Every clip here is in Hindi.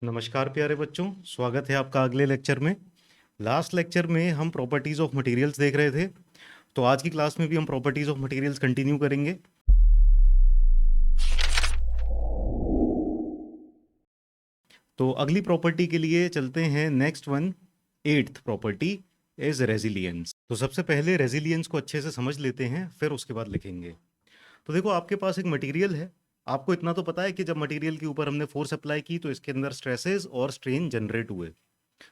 नमस्कार प्यारे बच्चों, स्वागत है आपका अगले लेक्चर में। लास्ट लेक्चर में हम प्रॉपर्टीज़ ऑफ मटेरियल्स देख रहे थे, तो आज की क्लास में भी हम प्रॉपर्टीज़ ऑफ मटेरियल्स कंटिन्यू करेंगे। तो अगली प्रॉपर्टी के लिए चलते हैं। Next one, eighth property is resilience. तो सबसे पहले रेजिलियंस को अच्छे से समझ लेते हैं, फिर उसके बाद लिखेंगे। तो देखो, आपके पास एक मटेरियल है। आपको इतना तो पता है कि जब मटेरियल के ऊपर हमने फोर्स अप्लाई की तो इसके अंदर स्ट्रेसेस और स्ट्रेन जनरेट हुए।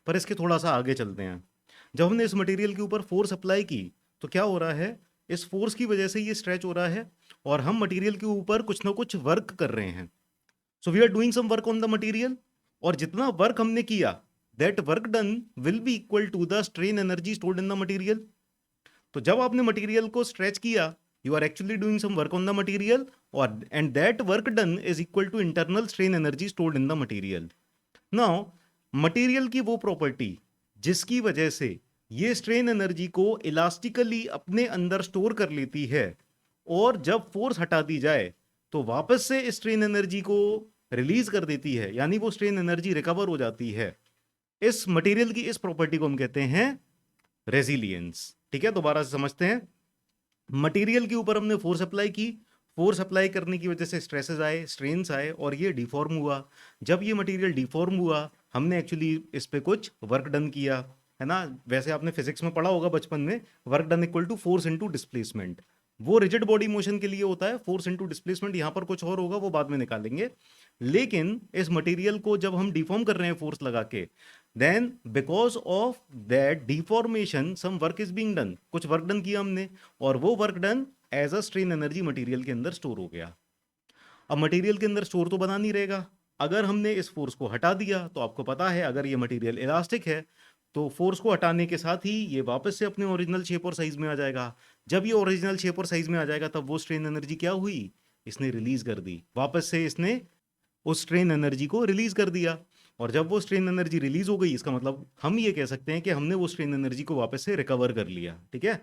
पर इसके थोड़ा सा आगे चलते हैं। जब हमने इस मटेरियल के ऊपर फोर्स अप्लाई की तो क्या हो रहा है, इस फोर्स की वजह से ये स्ट्रेच हो रहा है और हम मटेरियल के ऊपर कुछ ना कुछ वर्क कर रहे हैं। So we are doing some work on the material, और जितना वर्क हमने किया that work done will be equal to the strain energy stored in the material. तो जब आपने मटेरियल को स्ट्रेच किया, you are actually doing some work on the material, और and that work done is equal to internal strain energy stored in the material. Now material की वो प्रॉपर्टी जिसकी वजह से ये स्ट्रेन एनर्जी को इलास्टिकली अपने अंदर स्टोर कर लेती है, और जब फोर्स हटा दी जाए तो वापस से स्ट्रेन एनर्जी को रिलीज कर देती है, यानी वो स्ट्रेन एनर्जी रिकवर हो जाती है। इस मटेरियल की इस प्रॉपर्टी को हम कहते हैं रेजिलियंस। ठीक है, दोबारा से समझते हैं। मटेरियल के ऊपर हमने फोर्स अप्लाई की, फोर्स अप्लाई करने की वजह से स्ट्रेसेस आए, स्ट्रेन्स आए, और ये डिफॉर्म हुआ। जब ये मटेरियल डिफॉर्म हुआ, हमने एक्चुअली इस पे कुछ वर्क डन किया, है ना। वैसे आपने फिजिक्स में पढ़ा होगा बचपन में, work done equal to force into displacement. वो रिजिड बॉडी मोशन के लिए होता है फोर्स इनटू डिस्प्लेसमेंट, यहां पर कुछ और होगा, वो बाद में निकालेंगे। लेकिन इस मटेरियल को जब हम डिफॉर्म कर रहे हैं फोर्स लगा के, then because of that deformation some work is being done, कुछ वर्क डन किया हमने, और वो work done as a strain energy material के अंदर स्टोर हो गया। अब मटेरियल के अंदर स्टोर तो बना नहीं रहेगा। अगर हमने इस फोर्स को हटा दिया, तो आपको पता है अगर ये मटेरियल इलास्टिक है तो फोर्स को हटाने के साथ ही ये वापस से अपने ओरिजिनल शेप और साइज में आ जाएगा। जब ये ओरिजिनल शेप और साइज में आ जाएगा, तब वो स्ट्रेन एनर्जी क्या हुई, इसने रिलीज कर दी, वापस से इसने उस स्ट्रेन एनर्जी को रिलीज कर दिया। और जब वो स्ट्रेन एनर्जी रिलीज हो गई, इसका मतलब हम ये कह सकते हैं कि हमने वो स्ट्रेन एनर्जी को वापस से रिकवर कर लिया। ठीक है,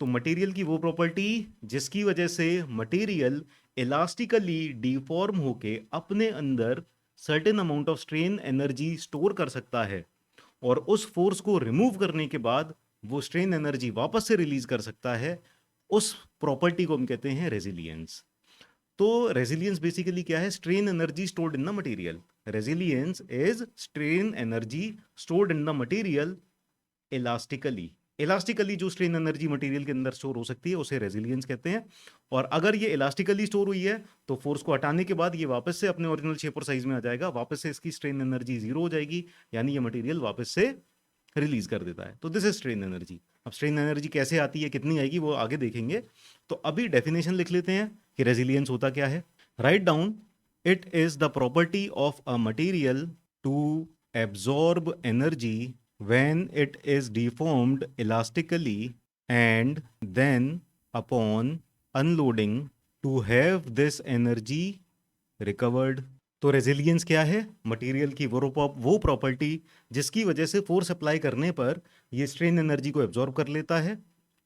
तो मटेरियल की वो प्रॉपर्टी जिसकी वजह से मटेरियल इलास्टिकली डिफॉर्म होके अपने अंदर certain amount of strain energy store कर सकता है, और उस फोर्स को रिमूव करने के बाद वो स्ट्रेन एनर्जी वापस से रिलीज कर सकता है, उस प्रॉपर्टी को हम कहते हैं रेजिलियंस। तो रेजिलियंस बेसिकली क्या है, strain energy stored in the material. Resilience is strain energy stored in the material elastically. Elastically जो स्ट्रेन एनर्जी मटेरियल के अंदर स्टोर हो सकती है उसे रेजिलियंस कहते हैं। और अगर ये इलास्टिकली स्टोर हुई है तो फोर्स को हटाने के बाद ये वापस से अपने ओरिजिनल शेप और साइज में आ जाएगा, वापस से इसकी स्ट्रेन एनर्जी जीरो हो जाएगी, यानी ये मटेरियल वापस से रिलीज कर देता है। तो दिस इज स्ट्रेन एनर्जी। अब स्ट्रेन एनर्जी कैसे आती है, कितनी आएगी, वो आगे देखेंगे। तो अभी डेफिनेशन लिख लेते हैं कि रेजिलियंस होता क्या है। Right down, it is the property of a material to absorb energy when it is deformed elastically, and then upon unloading to have this energy recovered। तो रेजिलियंस क्या है, मटेरियल की वो प्रॉपर्टी जिसकी वजह से फोर्स अप्लाई करने पर ये स्ट्रेन एनर्जी को एब्जॉर्ब कर लेता है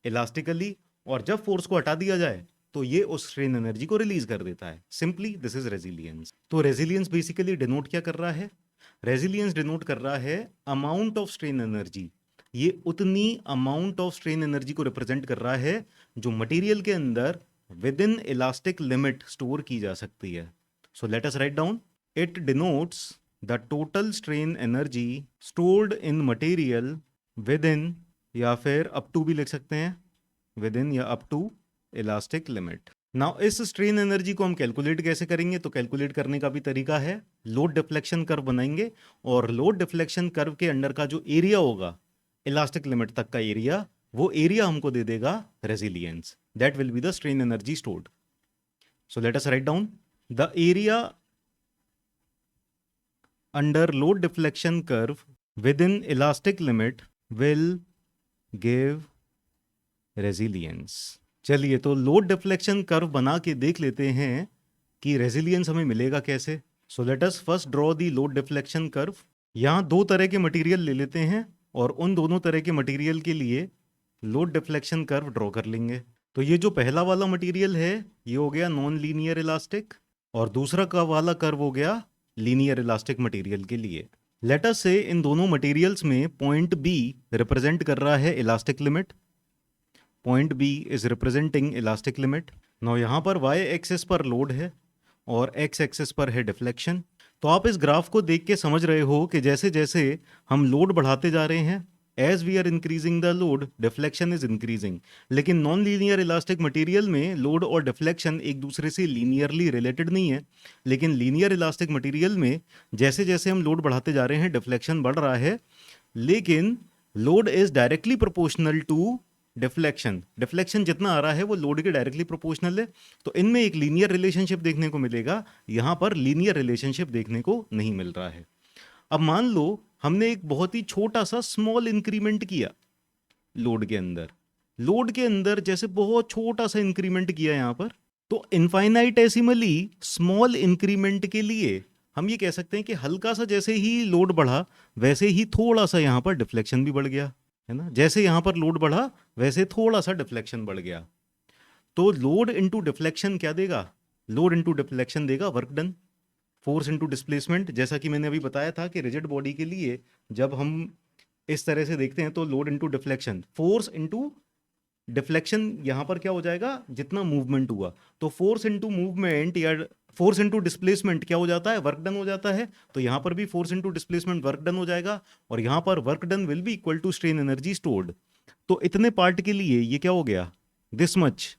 इलास्टिकली, और जब फोर्स को हटा दिया जाए तो ये उस स्ट्रेन एनर्जी को रिलीज कर देता है। Simply this is resilience. तो रेजिलियंस बेसिकली डिनोट क्या कर रहा है, रेजिलियंस डिनोट कर रहा है अमाउंट ऑफ स्ट्रेन एनर्जी। ये उतनी अमाउंट ऑफ स्ट्रेन एनर्जी को रिप्रेजेंट कर रहा है जो मटेरियल के अंदर with in elastic limit store की जा सकती है। सो let us write down, it denotes the total strain energy stored in material with in, या फिर अप टू भी लिख सकते हैं, विद इन या up to elastic limit. Now इस स्ट्रेन एनर्जी को हम कैलकुलेट कैसे करेंगे, तो कैलकुलेट करने का भी तरीका है, लोड डिफ्लेक्शन कर्व बनाएंगे, और लोड डिफ्लेक्शन कर्व के अंडर का जो एरिया होगा इलास्टिक लिमिट तक का एरिया, वो एरिया हमको दे देगा resilience. That will be the strain energy stored. So let us write down, the area under load deflection curve with in elastic limit will give resilience. चलिए, तो लोड डिफ्लेक्शन कर्व बना के देख लेते हैं कि रेजिलियंस हमें मिलेगा कैसे। सो let us first draw the load deflection curve. यहाँ दो तरह के मटेरियल ले लेते हैं, और उन दोनों तरह के मटेरियल के लिए लोड डिफ्लेक्शन कर्व ड्रॉ कर लेंगे। तो ये जो पहला वाला मटेरियल है ये हो गया नॉन लीनियर इलास्टिक, और दूसरा का वाला कर्व हो गया लीनियर इलास्टिक मटेरियल के लिए। लेट अस से इन दोनों मटेरियल्स में पॉइंट बी रिप्रेजेंट कर रहा है elastic limit, point B is representing elastic limit. Now यहाँ पर वाई एक्सिस पर लोड है और एक्स एक्सिस पर है डिफ्लेक्शन। तो आप इस ग्राफ को देख के समझ रहे हो कि जैसे जैसे हम लोड बढ़ाते जा रहे हैं, as we are increasing the load, deflection is increasing. लेकिन नॉन लीनियर इलास्टिक मटेरियल में लोड और डिफ्लेक्शन एक दूसरे से लीनियरली रिलेटेड नहीं है। लेकिन लीनियर इलास्टिक मटेरियल में जैसे जैसे हम लोड बढ़ाते जा रहे हैं, डिफ्लेक्शन बढ़ रहा है, लेकिन load is directly proportional to deflection. Deflection जितना आ रहा है वो लोड के डायरेक्टली प्रोपोर्शनल है। तो इनमें एक लीनियर रिलेशनशिप देखने को मिलेगा, यहाँ पर लीनियर रिलेशनशिप देखने को नहीं मिल रहा है। अब मान लो हमने एक बहुत ही छोटा सा स्मॉल इंक्रीमेंट किया लोड के अंदर, लोड के अंदर जैसे बहुत छोटा सा इंक्रीमेंट किया यहाँ पर, तो इनफाइनाइटेसिमली स्मॉल इंक्रीमेंट के लिए हम ये कह सकते हैं कि हल्का सा जैसे ही लोड बढ़ा वैसे ही थोड़ा सा यहाँ पर डिफ्लेक्शन भी बढ़ गया, है ना। जैसे यहाँ पर लोड बढ़ा वैसे थोड़ा सा डिफ्लेक्शन बढ़ गया। तो लोड इनटू डिफ्लेक्शन क्या देगा? लोड इनटू डिफ्लेक्शन देगा work done. Force into displacement, जैसा कि मैंने अभी बताया था कि रिजिड बॉडी के लिए जब हम इस तरह से देखते हैं तो load into deflection, force into deflection, यहां पर क्या हो जाएगा? जितना मूवमेंट हुआ, तो फोर्स इनटू मूवमेंट या फोर्स इनटू डिस्प्लेसमेंट क्या हो जाता है? वर्क डन हो जाता है। तो यहां पर भी force into displacement work done हो जाएगा, और यहां पर work done will be equal to strain energy stored. तो इतने पार्ट के लिए ये क्या हो गया? This much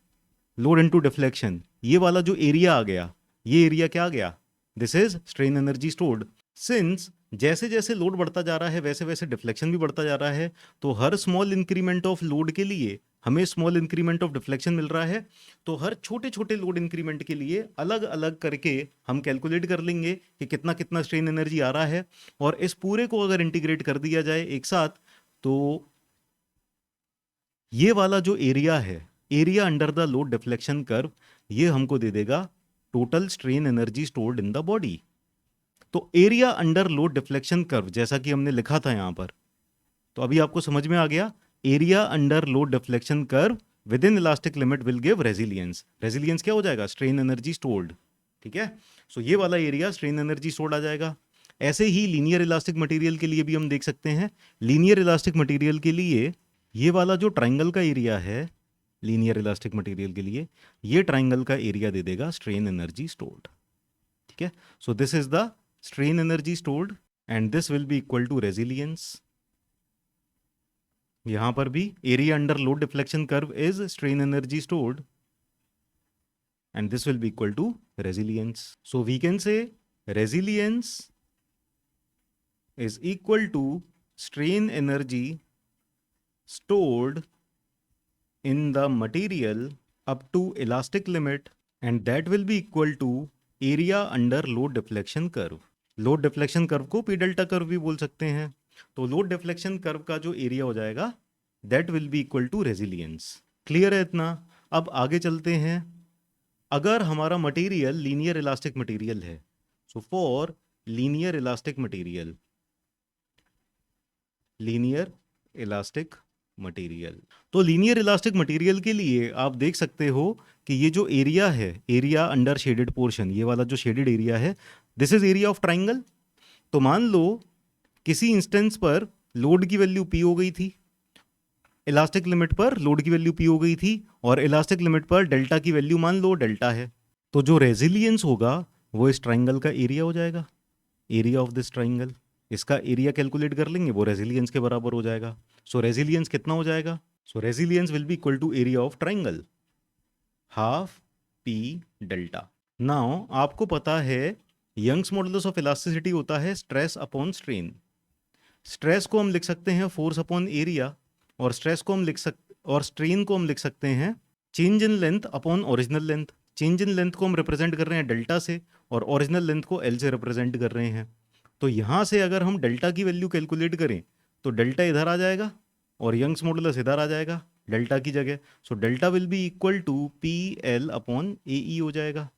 load into deflection. ये वाला जो एरिया आ गया, ये एरिया क्या आ गया? This is strain energy stored. Since जैसे जैसे लोड बढ़ता जा रहा है वैसे वैसे डिफ्लेक्शन भी बढ़ता जा रहा है, तो हर स्मॉल इंक्रीमेंट ऑफ लोड के लिए हमें स्मॉल इंक्रीमेंट ऑफ डिफ्लेक्शन मिल रहा है। तो हर छोटे छोटे लोड इंक्रीमेंट के लिए अलग अलग करके हम कैलकुलेट कर लेंगे कि कितना कितना स्ट्रेन एनर्जी आ रहा है, और इस पूरे को अगर इंटीग्रेट कर दिया जाए एक साथ, तो ये वाला जो एरिया है, area under the load deflection curve, ये हमको दे देगा total strain energy stored in the body. तो area under load deflection curve जैसा कि हमने लिखा था यहां पर, तो अभी आपको समझ में आ गया। Area under load deflection curve with in elastic limit will give resilience. Resilience क्या हो जाएगा? Strain energy stored. ठीक है, सो ये वाला एरिया स्ट्रेन एनर्जी स्टोर्ड आ जाएगा। ऐसे ही लीनियर इलास्टिक मटेरियल के लिए भी हम देख सकते हैं। लीनियर इलास्टिक मटेरियल के लिए ये वाला जो ट्राइंगल का एरिया है, लीनियर इलास्टिक मटेरियल के लिए ये ट्राइंगल का एरिया दे देगा स्ट्रेन एनर्जी स्टोर्ड। ठीक है, so this is the strain energy stored and this will be equal to resilience. यहां पर भी area under load deflection curve is strain energy stored and this will be equal to resilience. So we can say resilience is equal to strain energy stored in the material up to elastic limit, and that will be equal to area under load deflection curve. Load deflection curve को पी डेल्टा कर्व भी बोल सकते हैं। तो लोड डिफ्लेक्शन कर्व का जो एरिया हो जाएगा that will be equal to resilience. Clear है इतना? अब आगे चलते हैं। अगर हमारा मटेरियल लीनियर इलास्टिक मटेरियल है, सो for linear elastic material, linear elastic material, तो लीनियर इलास्टिक मटेरियल के लिए आप देख सकते हो कि ये जो एरिया है, एरिया अंडर शेडेड पोर्शन, ये वाला जो शेडेड एरिया है, this is area of triangle. तो मान लो किसी इंस्टेंस पर लोड की वैल्यू पी हो गई थी, इलास्टिक लिमिट पर लोड की वैल्यू पी हो गई थी, और इलास्टिक लिमिट पर डेल्टा की वैल्यू मान लो डेल्टा है। तो जो रेजिलियंस होगा वो इस ट्राइंगल का एरिया हो जाएगा, एरिया ऑफ दिस ट्राइंगल। इसका एरिया कैलकुलेट कर लेंगे, वो रेजिलियंस के बराबर हो जाएगा। सो रेजिलियंस कितना हो जाएगा? So resilience will be equal to area of triangle half P delta. Now आपको पता है यंग्स मॉडुलस ऑफ इलास्टिसिटी होता है स्ट्रेस अपॉन स्ट्रेन। स्ट्रेस को हम लिख सकते हैं फोर्स अपॉन एरिया, और स्ट्रेस को हम और स्ट्रेन को हम लिख सकते हैं change in length upon original length. Change in length को हम रिप्रेजेंट कर रहे हैं डेल्टा से, और ओरिजिनल लेंथ को एल से रिप्रेजेंट कर रहे हैं। तो यहाँ से अगर हम डेल्टा की वैल्यू कैलकुलेट करें तो डेल्टा इधर आ जाएगा और यंग्स मॉडुलस इधर आ जाएगा डेल्टा की जगह। So delta will be equal to P L upon A E हो जाएगा।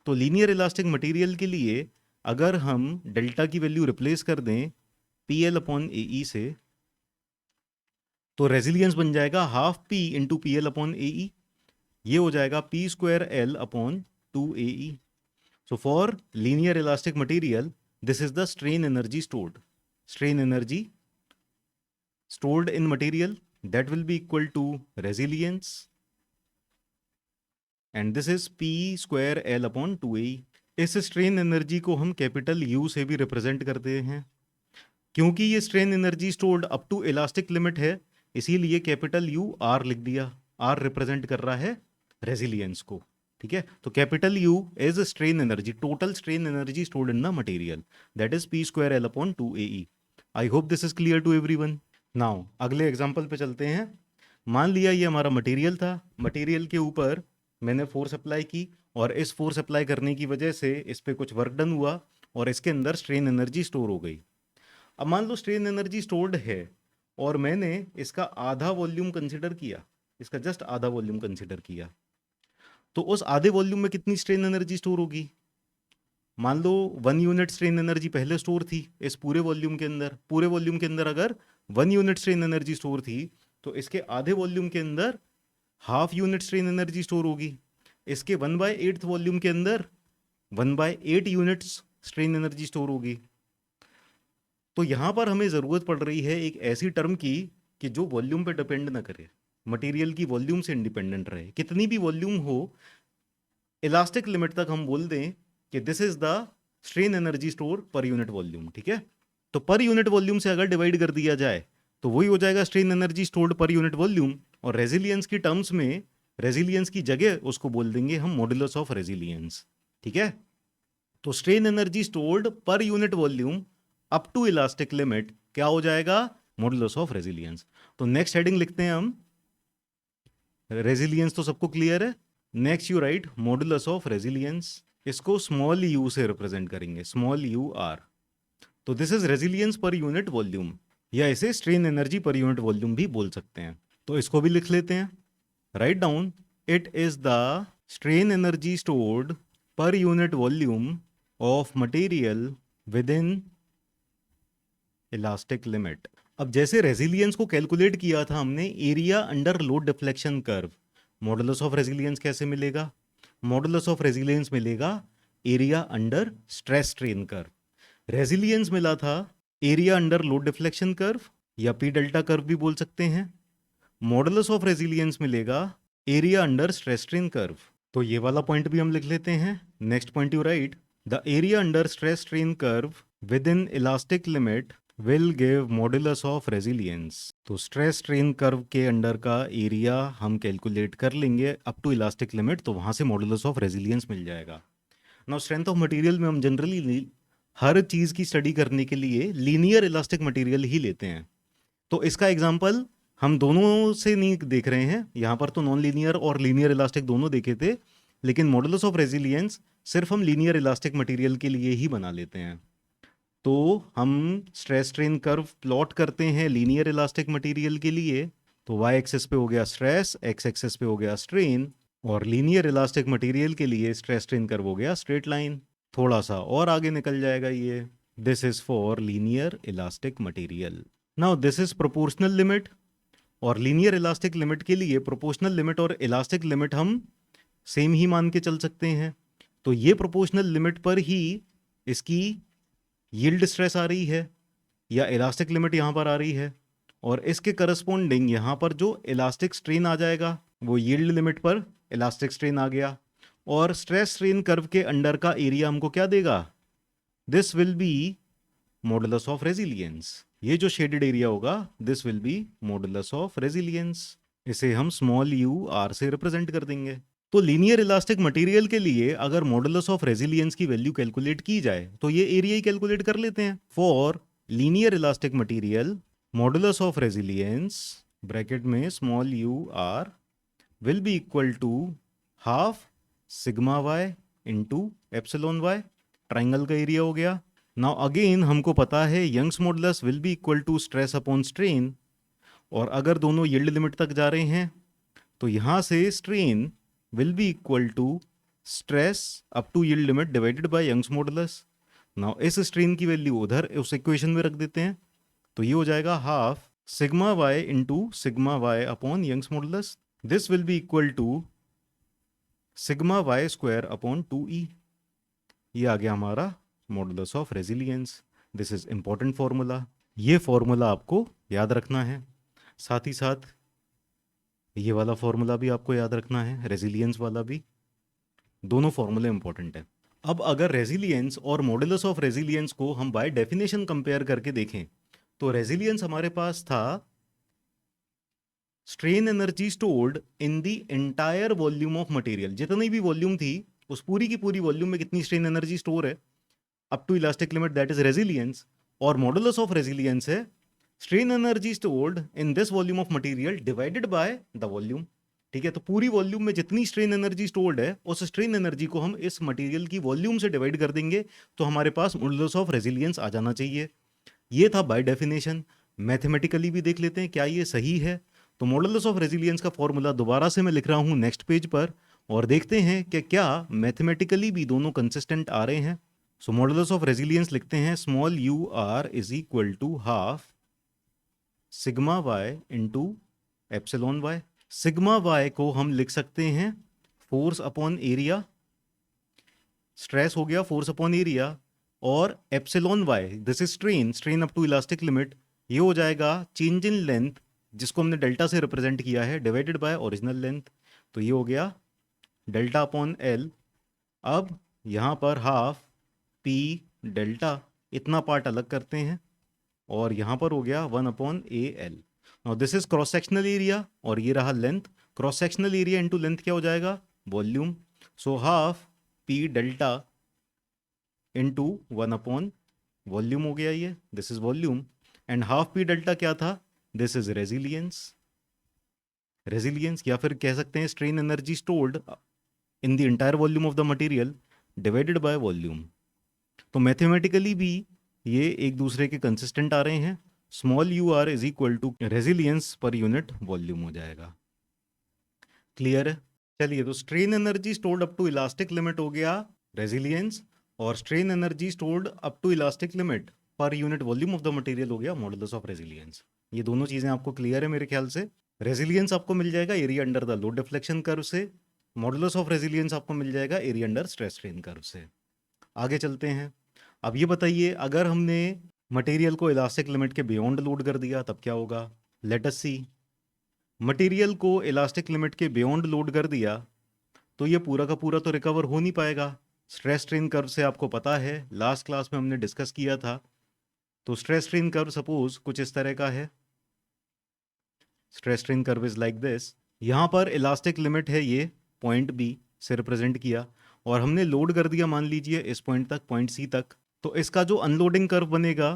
तो लीनियर इलास्टिक मटेरियल के लिए अगर हम डेल्टा की वैल्यू रिप्लेस कर दें P L upon A E से, तो रेजिलियंस बन जाएगा half P into P L upon A E. ये हो जाएगा P square L upon 2 A E. So for linear elastic material This is the strain energy stored. Strain energy stored in material, that will be equal to resilience, and this is P square L upon 2AE. इस स्ट्रेन एनर्जी को हम कैपिटल U से भी रिप्रेजेंट करते हैं, क्योंकि ये strain energy stored up to elastic limit है, इसीलिए कैपिटल U R लिख दिया। R रिप्रेजेंट कर रहा है रेजिलियंस को, ठीक है। तो capital U is strain energy, total strain energy stored in the material, that is P square L upon 2AE। I hope this is clear to everyone. Now अगले एग्जांपल पे चलते हैं। मान लिया ये हमारा मटेरियल था, मटेरियल के ऊपर मैंने फोर्स अप्लाई की, और इस फोर्स अप्लाई करने की वजह से इस पे कुछ वर्क डन हुआ और इसके अंदर स्ट्रेन एनर्जी स्टोर हो गई। अब मान लो स्ट्रेन एनर्जी स्टोर्ड है और मैंने इसका आधा वॉल्यूम कंसिडर किया, इसका जस्ट आधा वॉल्यूम कंसिडर किया, तो उस आधे वॉल्यूम में कितनी स्ट्रेन एनर्जी स्टोर होगी? मान लो 1 यूनिट स्ट्रेन एनर्जी पहले स्टोर थी इस पूरे वॉल्यूम के अंदर। पूरे वॉल्यूम के अंदर अगर 1 यूनिट स्ट्रेन एनर्जी स्टोर थी, तो इसके आधे वॉल्यूम के अंदर half unit strain energy store होगी। इसके 1/8 वॉल्यूम के अंदर 1/8 यूनिट्स स्ट्रेन एनर्जी स्टोर होगी। तो यहां पर हमें ज़रूरत पड़ रही है एक ऐसी टर्म की कि जो वॉल्यूम पे डिपेंड ना करे, मटेरियल की वॉल्यूम से इंडिपेंडेंट रहे। कितनी भी वॉल्यूम हो, इलास्टिक लिमिट तक हम बोल दें कि this is the strain energy store पर यूनिट वॉल्यूम, ठीक है। तो पर यूनिट वॉल्यूम से अगर डिवाइड कर दिया जाए तो वही हो जाएगा strain energy stored per unit volume, और रेजिलियंस की टर्म्स में रेजिलियंस की जगह उसको बोल देंगे हम मॉडुलस ऑफ रेजिलियंस, ठीक है। तो strain energy stored per unit volume up to elastic limit क्या हो जाएगा? Modulus of resilience. तो नेक्स्ट हेडिंग लिखते हैं हम, रेजिलियंस तो सबको क्लियर है। Next you write modulus of resilience, इसको स्मॉल यू से रिप्रेजेंट करेंगे, स्मॉल यू आर। तो this is resilience per unit volume, या इसे strain energy per unit volume भी बोल सकते हैं। तो इसको भी लिख लेते हैं, write down, it is the strain energy stored per unit volume of material with in elastic limit. अब जैसे रेजिलियंस को कैलकुलेट किया था हमने area under load deflection curve, modulus of resilience कैसे मिलेगा? मॉडुलस ऑफ रेजिलियंस मिलेगा area under stress strain curve. Resilience मिला था area under load deflection curve, या पी डेल्टा कर्व भी बोल सकते हैं। मॉडुलस ऑफ रेजिलियंस मिलेगा area under stress strain curve. तो ये वाला पॉइंट भी हम लिख लेते हैं। Next point you right, the area under stress strain curve with in elastic limit will give modulus of resilience. तो स्ट्रेस स्ट्रेन कर्व के अंडर का एरिया हम कैलकुलेट कर लेंगे अप टू इलास्टिक लिमिट, तो वहां से मॉडुलस ऑफ रेजिलियंस मिल जाएगा। नाउ स्ट्रेंथ ऑफ मटेरियल में हम जनरली हर चीज़ की स्टडी करने के लिए लीनियर इलास्टिक मटेरियल ही लेते हैं। तो इसका एग्जांपल हम दोनों से नहीं देख रहे हैं, यहाँ पर तो नॉन लीनियर और लीनियर इलास्टिक दोनों देखे थे, लेकिन मॉडुलस ऑफ रेजिलियंस सिर्फ हम लीनियर इलास्टिक मटेरियल के लिए ही बना लेते हैं। तो हम स्ट्रेस स्ट्रेन कर्व प्लॉट करते हैं लीनियर इलास्टिक मटेरियल के लिए, तो वाई एक्सिस पे हो गया स्ट्रेस, एक्स एक्सिस पे हो गया स्ट्रेन, और लीनियर इलास्टिक मटेरियल के लिए स्ट्रेस स्ट्रेन कर्व हो गया स्ट्रेट लाइन। थोड़ा सा और आगे निकल जाएगा ये, this is for linear elastic material. Now this is proportional limit, और लीनियर इलास्टिक लिमिट के लिए प्रोपोर्शनल लिमिट और इलास्टिक लिमिट हम सेम ही मान के चल सकते हैं। तो ये प्रोपोर्शनल लिमिट पर ही इसकी यील्ड स्ट्रेस आ रही है, या इलास्टिक लिमिट यहाँ पर आ रही है, और इसके करस्पॉन्डिंग यहाँ पर जो इलास्टिक स्ट्रेन आ जाएगा वो यील्ड लिमिट पर इलास्टिक स्ट्रेन आ गया। और स्ट्रेस स्ट्रेन कर्व के अंडर का एरिया हमको क्या देगा? This will B modulus of resilience. ये जो शेडेड एरिया होगा this will B modulus of resilience. इसे हम स्मॉल यू आर से रिप्रेजेंट कर देंगे। तो लीनियर इलास्टिक मटेरियल के लिए अगर मॉडुलस ऑफ रेजिलियंस की वैल्यू कैलकुलेट की जाए तो ये एरिया ही कैलकुलेट कर लेते हैं। For linear elastic material modulus of resilience bracket में small you r will be equal to half sigma Y into epsilon y, triangle का एरिया हो गया। नाउ अगेन हमको पता है Young's modulus will be equal to stress upon strain, और अगर दोनों यील्ड लिमिट तक जा रहे हैं तो यहाँ से strain will be equal to stress up to yield limit divided by Young's modulus. Now इस स्ट्रेन की वैल्यू उधर उस इक्वेशन में रख देते हैं, तो ये हो जाएगा half sigma Y into sigma Y upon Young's modulus. This will be equal to sigma Y square upon 2e। ये आ गया हमारा modulus of resilience. This is important formula, ये फॉर्मूला आपको याद रखना है। साथ ही साथ ये वाला फॉर्मूला भी आपको याद रखना है, रेजिलियंस वाला भी। दोनों फॉर्मूले इंपॉर्टेंट है। अब अगर रेजिलियंस और मॉडुलस ऑफ रेजिलियंस को हम बाय डेफिनेशन कंपेयर करके देखें तो रेजिलियंस हमारे पास था strain energy stored in the entire volume of material. जितनी भी वॉल्यूम थी उस पूरी की पूरी वॉल्यूम में कितनी स्ट्रेन एनर्जी स्टोर है, up to elastic limit, that is resilience. और मॉडुलस ऑफ रेजिलियंस है strain energy stored in this volume of material divided by the volume. ठीक है, तो पूरी वॉल्यूम में जितनी स्ट्रेन एनर्जी स्टोर्ड है उस स्ट्रेन एनर्जी को हम इस मटेरियल की वॉल्यूम से डिवाइड कर देंगे तो हमारे पास मॉडुलस ऑफ रेजिलियंस आ जाना चाहिए। ये था बाय डेफिनेशन। मैथमेटिकली भी देख लेते हैं क्या ये सही है। तो मॉडुलस ऑफ रेजिलियंस का फॉर्मूला दोबारा से मैं लिख रहा हूं नेक्स्ट पेज पर, और देखते हैं कि क्या मैथमेटिकली भी दोनों कंसिस्टेंट आ रहे हैं। सो मॉडुलस ऑफ रेजिलियंस लिखते हैं small you R is equal to half sigma Y into epsilon Y. Sigma Y को हम लिख सकते हैं फोर्स अपॉन एरिया, स्ट्रेस हो गया फोर्स अपॉन एरिया, और epsilon Y this is strain, strain up to elastic limit, ये हो जाएगा चेंज इन लेंथ जिसको हमने डेल्टा से रिप्रेजेंट किया है डिवाइडेड बाय ओरिजिनल लेंथ। तो ये हो गया डेल्टा अपॉन एल। अब यहाँ पर हाफ पी डेल्टा, इतना पार्ट अलग करते हैं, और यहाँ पर हो गया 1 upon A L. Now this is cross sectional area और ये रहा length. Cross sectional area into length क्या हो जाएगा, volume. So half P delta into 1 upon volume हो गया ये, this is volume. And half P delta क्या था, दिस इज रेजिलियंस। रेजिलियंस या फिर कह सकते हैं strain energy stored in the entire volume of the material divided by volume. तो मैथमेटिकली भी ये एक दूसरे के कंसिस्टेंट आ रहे हैं। Small you R is equal to resilience per unit volume हो जाएगा। क्लियर है? चलिए, तो strain energy stored up to elastic limit हो गया रेजिलियंस, और strain energy stored up to elastic limit per unit volume of the material हो गया मॉडुलस ऑफ रेजिलियंस। ये दोनों चीजें आपको क्लियर है मेरे ख्याल से। रेजिलियंस आपको मिल जाएगा area under the load deflection curve से, मॉडुलस ऑफ रेजिलियंस आपको मिल जाएगा area under stress strain curve से। आगे चलते हैं। अब ये बताइए, अगर हमने मटेरियल को इलास्टिक लिमिट के बियॉन्ड लोड कर दिया तब क्या होगा। लेट अस सी। मटेरियल को इलास्टिक लिमिट के बियॉन्ड लोड कर दिया तो ये पूरा का पूरा तो रिकवर हो नहीं पाएगा। स्ट्रेस स्ट्रेन कर्व से आपको पता है, लास्ट क्लास में हमने डिस्कस किया था। तो स्ट्रेस स्ट्रेन कर्व सपोज कुछ इस तरह का है। Stress strain curve is like this. यहाँ पर इलास्टिक लिमिट है ये पॉइंट बी से रिप्रेजेंट किया, और हमने लोड कर दिया मान लीजिए इस पॉइंट तक, पॉइंट सी तक। तो इसका जो अनलोडिंग कर्व बनेगा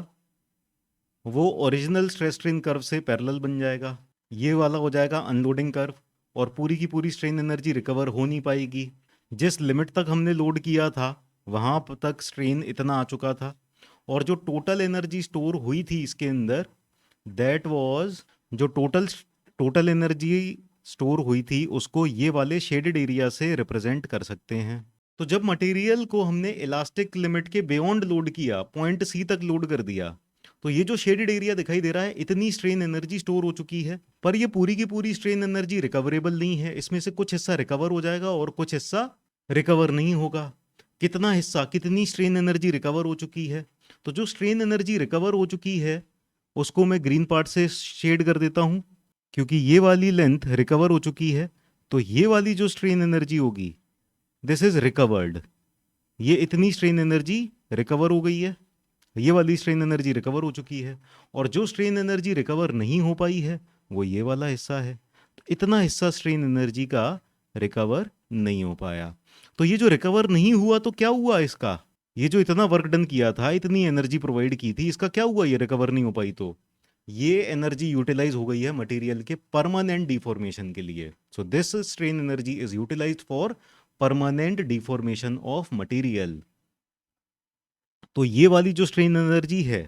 वो ओरिजिनल स्ट्रेस स्ट्रेन कर्व से पैरेलल बन जाएगा। ये वाला हो जाएगा अनलोडिंग कर्व, और पूरी की पूरी स्ट्रेन एनर्जी रिकवर हो नहीं पाएगी। जिस लिमिट तक हमने लोड किया था वहां तक स्ट्रेन इतना आ चुका था, और जो टोटल एनर्जी स्टोर हुई थी इसके अंदर, दैट वाज जो टोटल एनर्जी स्टोर हुई थी उसको ये वाले शेडेड एरिया से रिप्रेजेंट कर सकते हैं। तो जब मटेरियल को हमने इलास्टिक लिमिट के बियॉन्ड लोड किया, पॉइंट सी तक लोड कर दिया, तो ये जो शेडेड एरिया दिखाई दे रहा है इतनी स्ट्रेन एनर्जी स्टोर हो चुकी है, पर ये पूरी की पूरी स्ट्रेन एनर्जी रिकवरेबल नहीं है। इसमें से कुछ हिस्सा रिकवर हो जाएगा और कुछ हिस्सा रिकवर नहीं होगा। कितना हिस्सा, कितनी स्ट्रेन एनर्जी रिकवर हो चुकी है, तो जो स्ट्रेन एनर्जी रिकवर हो चुकी है उसको मैं ग्रीन पार्ट से शेड कर देता हूं, क्योंकि ये वाली लेंथ रिकवर हो चुकी है। तो ये वाली जो स्ट्रेन एनर्जी होगी दिस इज रिकवर्ड। ये इतनी स्ट्रेन एनर्जी रिकवर हो गई है, ये वाली स्ट्रेन एनर्जी रिकवर हो चुकी है, और जो स्ट्रेन एनर्जी रिकवर नहीं हो पाई है वो ये वाला हिस्सा है। तो इतना हिस्सा स्ट्रेन एनर्जी का रिकवर नहीं हो पाया। तो ये जो रिकवर नहीं हुआ तो क्या हुआ इसका, ये जो इतना वर्क डन किया था, इतनी एनर्जी प्रोवाइड की थी, इसका क्या हुआ, ये रिकवर नहीं हो पाई तो ये एनर्जी यूटिलाइज हो गई है मटेरियल के परमानेंट डिफॉर्मेशन के लिए। So this strain energy is utilized for permanent deformation of material. तो ये वाली जो स्ट्रेन एनर्जी है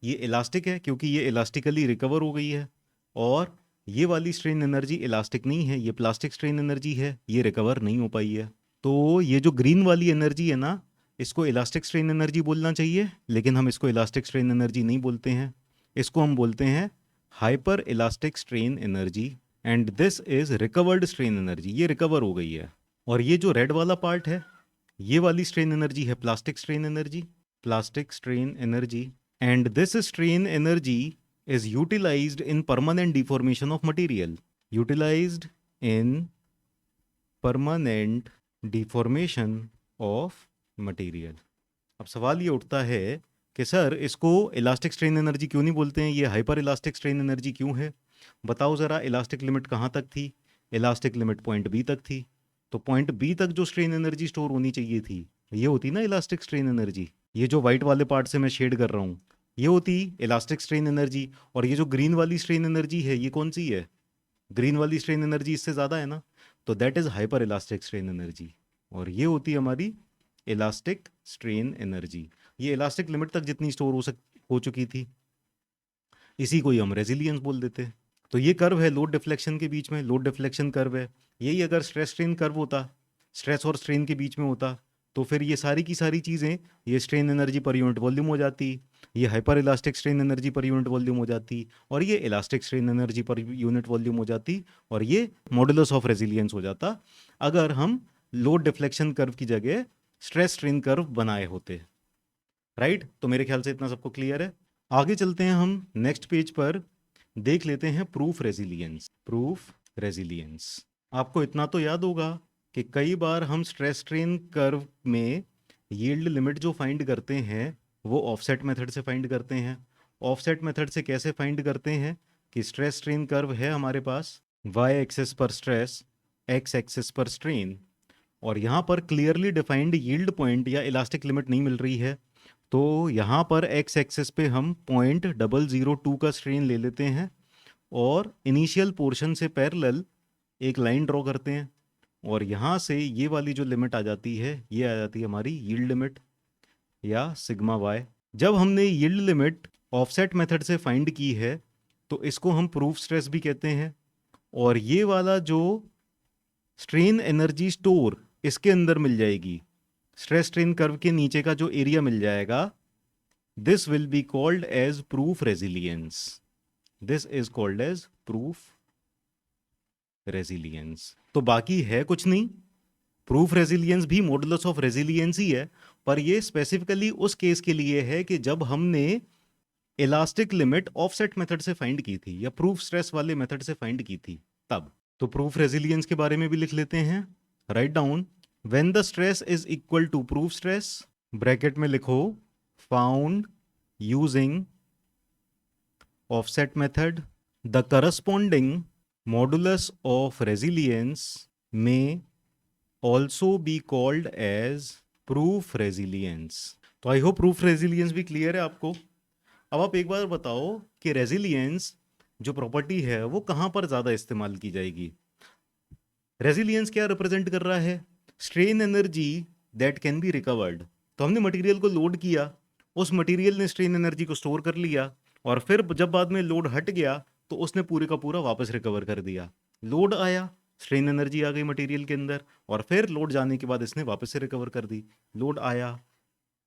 ये इलास्टिक है क्योंकि ये इलास्टिकली रिकवर हो गई है, और ये वाली स्ट्रेन एनर्जी इलास्टिक नहीं है, ये प्लास्टिक स्ट्रेन एनर्जी है, ये रिकवर नहीं हो पाई है। तो ये जो ग्रीन वाली एनर्जी है ना, इसको इलास्टिक स्ट्रेन एनर्जी बोलना चाहिए, लेकिन हम इसको इलास्टिक स्ट्रेन एनर्जी नहीं बोलते हैं, इसको हम बोलते हैं hyper elastic strain energy, and this is recovered strain energy. ये रिकवर हो गई है। और ये जो रेड वाला पार्ट है ये वाली स्ट्रेन एनर्जी है plastic strain energy, plastic strain energy, and this strain energy is utilized in permanent deformation of material. Utilized in permanent deformation of material. अब सवाल ये उठता है कि सर इसको इलास्टिक स्ट्रेन एनर्जी क्यों नहीं बोलते हैं, ये हाइपर इलास्टिक स्ट्रेन एनर्जी क्यों है? बताओ ज़रा, इलास्टिक लिमिट कहाँ तक थी? इलास्टिक लिमिट पॉइंट बी तक थी। तो पॉइंट बी तक जो स्ट्रेन एनर्जी स्टोर होनी चाहिए थी, ये होती ना इलास्टिक स्ट्रेन एनर्जी। ये जो वाइट वाले पार्ट से मैं शेड कर रहा हूँ, ये होती इलास्टिक स्ट्रेन एनर्जी। और ये जो ग्रीन वाली स्ट्रेन एनर्जी है, ये कौन सी है? ग्रीन वाली स्ट्रेन एनर्जी इससे ज़्यादा है ना, तो that is hyper elastic strain energy. और ये होती है हमारी इलास्टिक स्ट्रेन एनर्जी। ये इलास्टिक लिमिट तक जितनी स्टोर हो चुकी थी, इसी को ही हम रेजिलियंस बोल देते। तो ये कर्व है लोड डिफ्लेक्शन के बीच में, लोड डिफ्लेक्शन कर्व है। यही अगर स्ट्रेस स्ट्रेन कर्व होता, स्ट्रेस और स्ट्रेन के बीच में होता, तो फिर ये सारी की सारी चीज़ें, ये strain energy per unit volume हो जाती, ये hyper elastic strain energy per unit volume हो जाती, और ये elastic strain energy per unit volume हो जाती, और ये मॉडुलस ऑफ रेजिलियंस हो जाता, अगर हम लोड डिफ्लेक्शन कर्व की जगह स्ट्रेस स्ट्रेन कर्व बनाए होते। राइट? तो मेरे ख्याल से इतना सबको क्लियर है। आगे चलते हैं हम नेक्स्ट पेज पर, देख लेते हैं प्रूफ रेजिलियंस। प्रूफ रेजिलियंस, आपको इतना तो याद होगा कि कई बार हम स्ट्रेस स्ट्रेन कर्व में यील्ड लिमिट जो फाइंड करते हैं वो ऑफसेट मेथड से फाइंड करते हैं। ऑफसेट मेथड से कैसे फाइंड करते हैं कि स्ट्रेस स्ट्रेन कर्व है हमारे पास, वाई एक्सिस पर स्ट्रेस, एक्स एक्सिस पर स्ट्रेन, और यहाँ पर क्लियरली डिफाइंड यील्ड पॉइंट या इलास्टिक लिमिट नहीं मिल रही है, तो यहाँ पर एक्स एक्सिस पे हम 0.002 का स्ट्रेन ले लेते हैं और इनिशियल पोर्शन से पैरेलल एक लाइन ड्रॉ करते हैं, और यहाँ से ये वाली जो लिमिट आ जाती है, ये आ जाती है हमारी यील्ड लिमिट या सिग्मा वाई। जब हमने यील्ड लिमिट ऑफसेट मेथड से फाइंड की है तो इसको हम प्रूफ स्ट्रेस भी कहते हैं, और ये वाला जो स्ट्रेन एनर्जी स्टोर इसके अंदर मिल जाएगी, स्ट्रेस स्ट्रेन कर्व के नीचे का जो एरिया मिल जाएगा, this will be called as proof resilience. This is called as proof resilience. तो बाकी है कुछ नहीं, प्रूफ रेजिलियंस भी मॉडुलस ऑफ रेजिलियंस ही है, पर ये स्पेसिफिकली उस केस के लिए है कि जब हमने इलास्टिक लिमिट ऑफसेट मेथड से फाइंड की थी या प्रूफ स्ट्रेस वाले मेथड से फाइंड की थी तब। तो प्रूफ रेजिलियंस के बारे में भी लिख लेते हैं। Write down, when the stress is equal to proof stress, bracket में लिखो found using offset method, the corresponding modulus of resilience may also be called as proof resilience. तो आई होप प्रूफ रेजिलियंस भी क्लियर है आपको। अब आप एक बार बताओ कि रेजिलियंस जो प्रॉपर्टी है वो कहाँ पर ज़्यादा इस्तेमाल की जाएगी? रेजिलियंस क्या रिप्रेजेंट कर रहा है? Strain energy that can be recovered. तो हमने मटेरियल को लोड किया, उस मटेरियल ने स्ट्रेन एनर्जी को स्टोर कर लिया, और फिर जब बाद में लोड हट गया तो उसने पूरे का पूरा वापस रिकवर कर दिया। लोड आया, स्ट्रेन एनर्जी आ गई मटेरियल के अंदर, और फिर लोड जाने के बाद इसने वापस से रिकवर कर दी। लोड आया,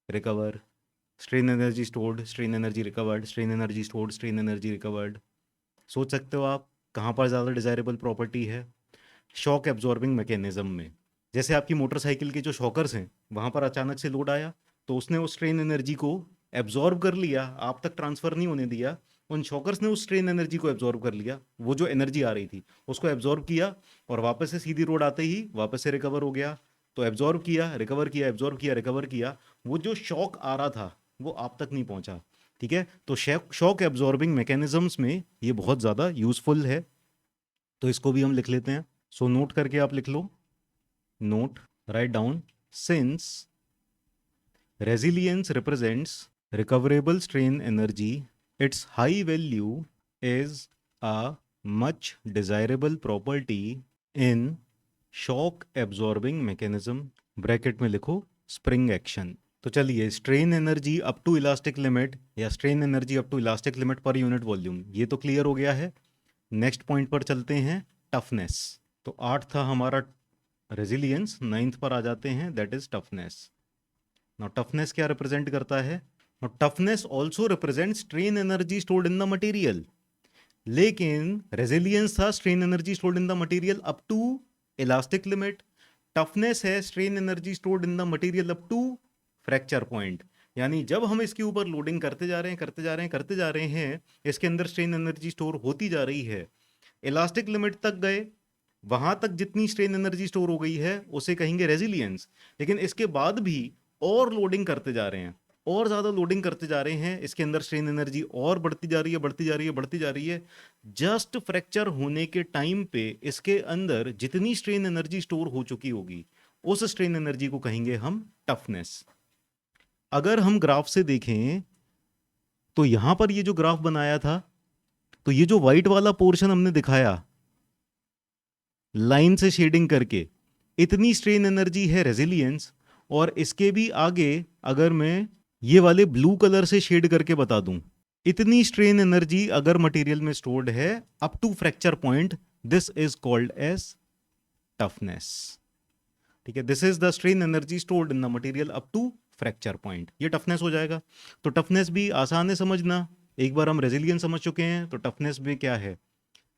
recover, strain energy stored, strain energy recovered, strain energy stored, strain energy recovered. सोच सकते हो आप कहाँ पर ज़्यादा डिज़ायरेबल प्रॉपर्टी है? शॉक एब्जॉर्बिंग मैकेनिज्म में। जैसे आपकी मोटरसाइकिल के जो शॉकर्स हैं, वहाँ पर अचानक से लोड आया तो उसने उस स्ट्रेन एनर्जी को एब्जॉर्ब कर लिया, आप तक ट्रांसफ़र नहीं होने दिया, उन शॉकर्स ने उस स्ट्रेन एनर्जी को एब्जॉर्ब कर लिया, वो जो एनर्जी आ रही थी उसको एब्जॉर्ब किया, और वापस से सीधी रोड आते ही वापस से रिकवर हो गया। तो एब्जॉर्ब किया, रिकवर किया, एब्जॉर्ब किया, रिकवर किया, वो जो शॉक आ रहा था वो आप तक नहीं पहुंचा। ठीक है, तो शॉक एब्जॉर्बिंग मैकेनिज्म्स में ये बहुत ज़्यादा यूजफुल है, तो इसको भी हम लिख लेते हैं। सो नोट करके आप लिख लो, note, write down, since resilience represents recoverable strain energy, its high value is a much desirable property in shock absorbing mechanism, bracket में लिखो स्प्रिंग एक्शन। तो चलिए, strain energy up to elastic limit या strain energy up to elastic limit per unit volume, ये तो क्लियर हो गया है। नेक्स्ट पॉइंट पर चलते हैं, टफनेस। तो 8 था हमारा रेजिलियंस, 9th पर आ जाते हैं, that is toughness. Now toughness क्या रिप्रेजेंट करता है? Now toughness also represents strain energy stored in the material, लेकिन रेजिलियंस था strain energy stored in the material up to elastic limit, toughness है strain energy stored in the material up to fracture point. यानी जब हम इसके ऊपर लोडिंग करते जा रहे हैं, करते जा रहे हैं, करते जा रहे हैं, इसके अंदर स्ट्रेन एनर्जी स्टोर होती जा रही है, इलास्टिक लिमिट तक गए, वहां तक जितनी स्ट्रेन एनर्जी स्टोर हो गई है उसे कहेंगे रेजिलियंस। लेकिन इसके बाद भी और लोडिंग करते जा रहे हैं, और ज्यादा लोडिंग करते जा रहे हैं, इसके अंदर स्ट्रेन एनर्जी और बढ़ती जा रही है, बढ़ती जा रही है, बढ़ती जा रही है। जस्ट फ्रैक्चर होने के टाइम पे इसके अंदर जितनी स्ट्रेन एनर्जी स्टोर हो चुकी होगी, उस स्ट्रेन एनर्जी को कहेंगे हम टफनेस। अगर हम ग्राफ से देखें तो यहां पर ये जो ग्राफ बनाया था, तो ये जो व्हाइट वाला पोर्शन हमने दिखाया लाइन से शेडिंग करके, इतनी स्ट्रेन एनर्जी है रेजिलियंस। और इसके भी आगे अगर मैं ये वाले ब्लू कलर से शेड करके बता दूं, इतनी स्ट्रेन एनर्जी अगर मटेरियल में स्टोर्ड है up to fracture point, this is called as toughness. ठीक है, this is the strain energy stored in the material up to fracture point, ये टफनेस हो जाएगा। तो टफनेस भी आसान है समझना। एक बार हम रेजिलियंस समझ चुके हैं, तो टफनेस में क्या है,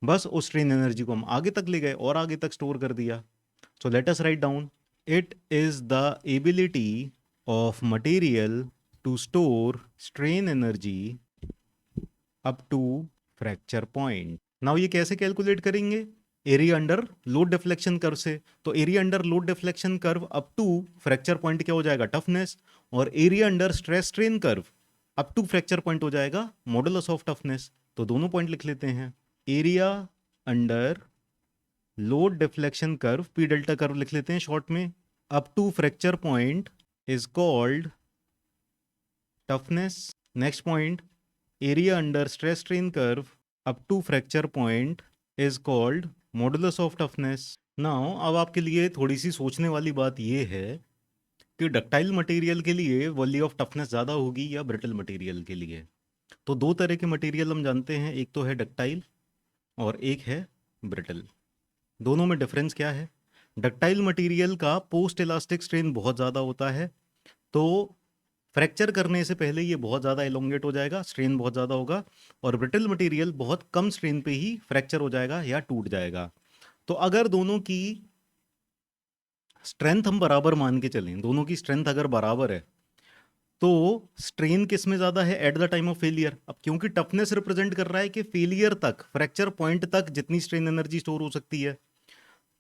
बस उस स्ट्रेन एनर्जी को हम आगे तक ले गए और आगे तक स्टोर कर दिया। So let us write down, it is the ability of material to store strain energy up to fracture point. Now ये कैसे कैलकुलेट करेंगे, area under load deflection curve से। तो area under load deflection curve up to fracture point क्या हो जाएगा, टफनेस। और area under stress strain curve up to fracture point हो जाएगा मॉडुलस ऑफ टफनेस। तो दोनों पॉइंट लिख लेते हैं, area under load deflection curve, P delta curve लिख लेते हैं शॉर्ट में, up to fracture point is called toughness. Next point, area under stress strain curve up to fracture point is called modulus of toughness. Now अब आपके लिए थोड़ी सी सोचने वाली बात यह है कि डक्टाइल मटेरियल के लिए वैल्यू ऑफ टफनेस ज़्यादा होगी या ब्रिटल मटेरियल के लिए। तो दो तरह के मटेरियल हम जानते हैं, एक तो है डक्टाइल और एक है ब्रिटल। दोनों में डिफरेंस क्या है, डक्टाइल मटेरियल का पोस्ट इलास्टिक स्ट्रेन बहुत ज़्यादा होता है, तो फ्रैक्चर करने से पहले ये बहुत ज़्यादा एलोंगेट हो जाएगा, स्ट्रेन बहुत ज़्यादा होगा। और ब्रिटल मटेरियल बहुत कम स्ट्रेन पे ही फ्रैक्चर हो जाएगा या टूट जाएगा। तो अगर दोनों की स्ट्रेंथ हम बराबर मान के चलें, दोनों की स्ट्रेंथ अगर बराबर है, तो स्ट्रेन किस में ज़्यादा है, eight the time of failure. अब क्योंकि टफनेस रिप्रेजेंट कर रहा है कि फेलियर तक, फ्रैक्चर पॉइंट तक जितनी स्ट्रेन एनर्जी स्टोर हो सकती है,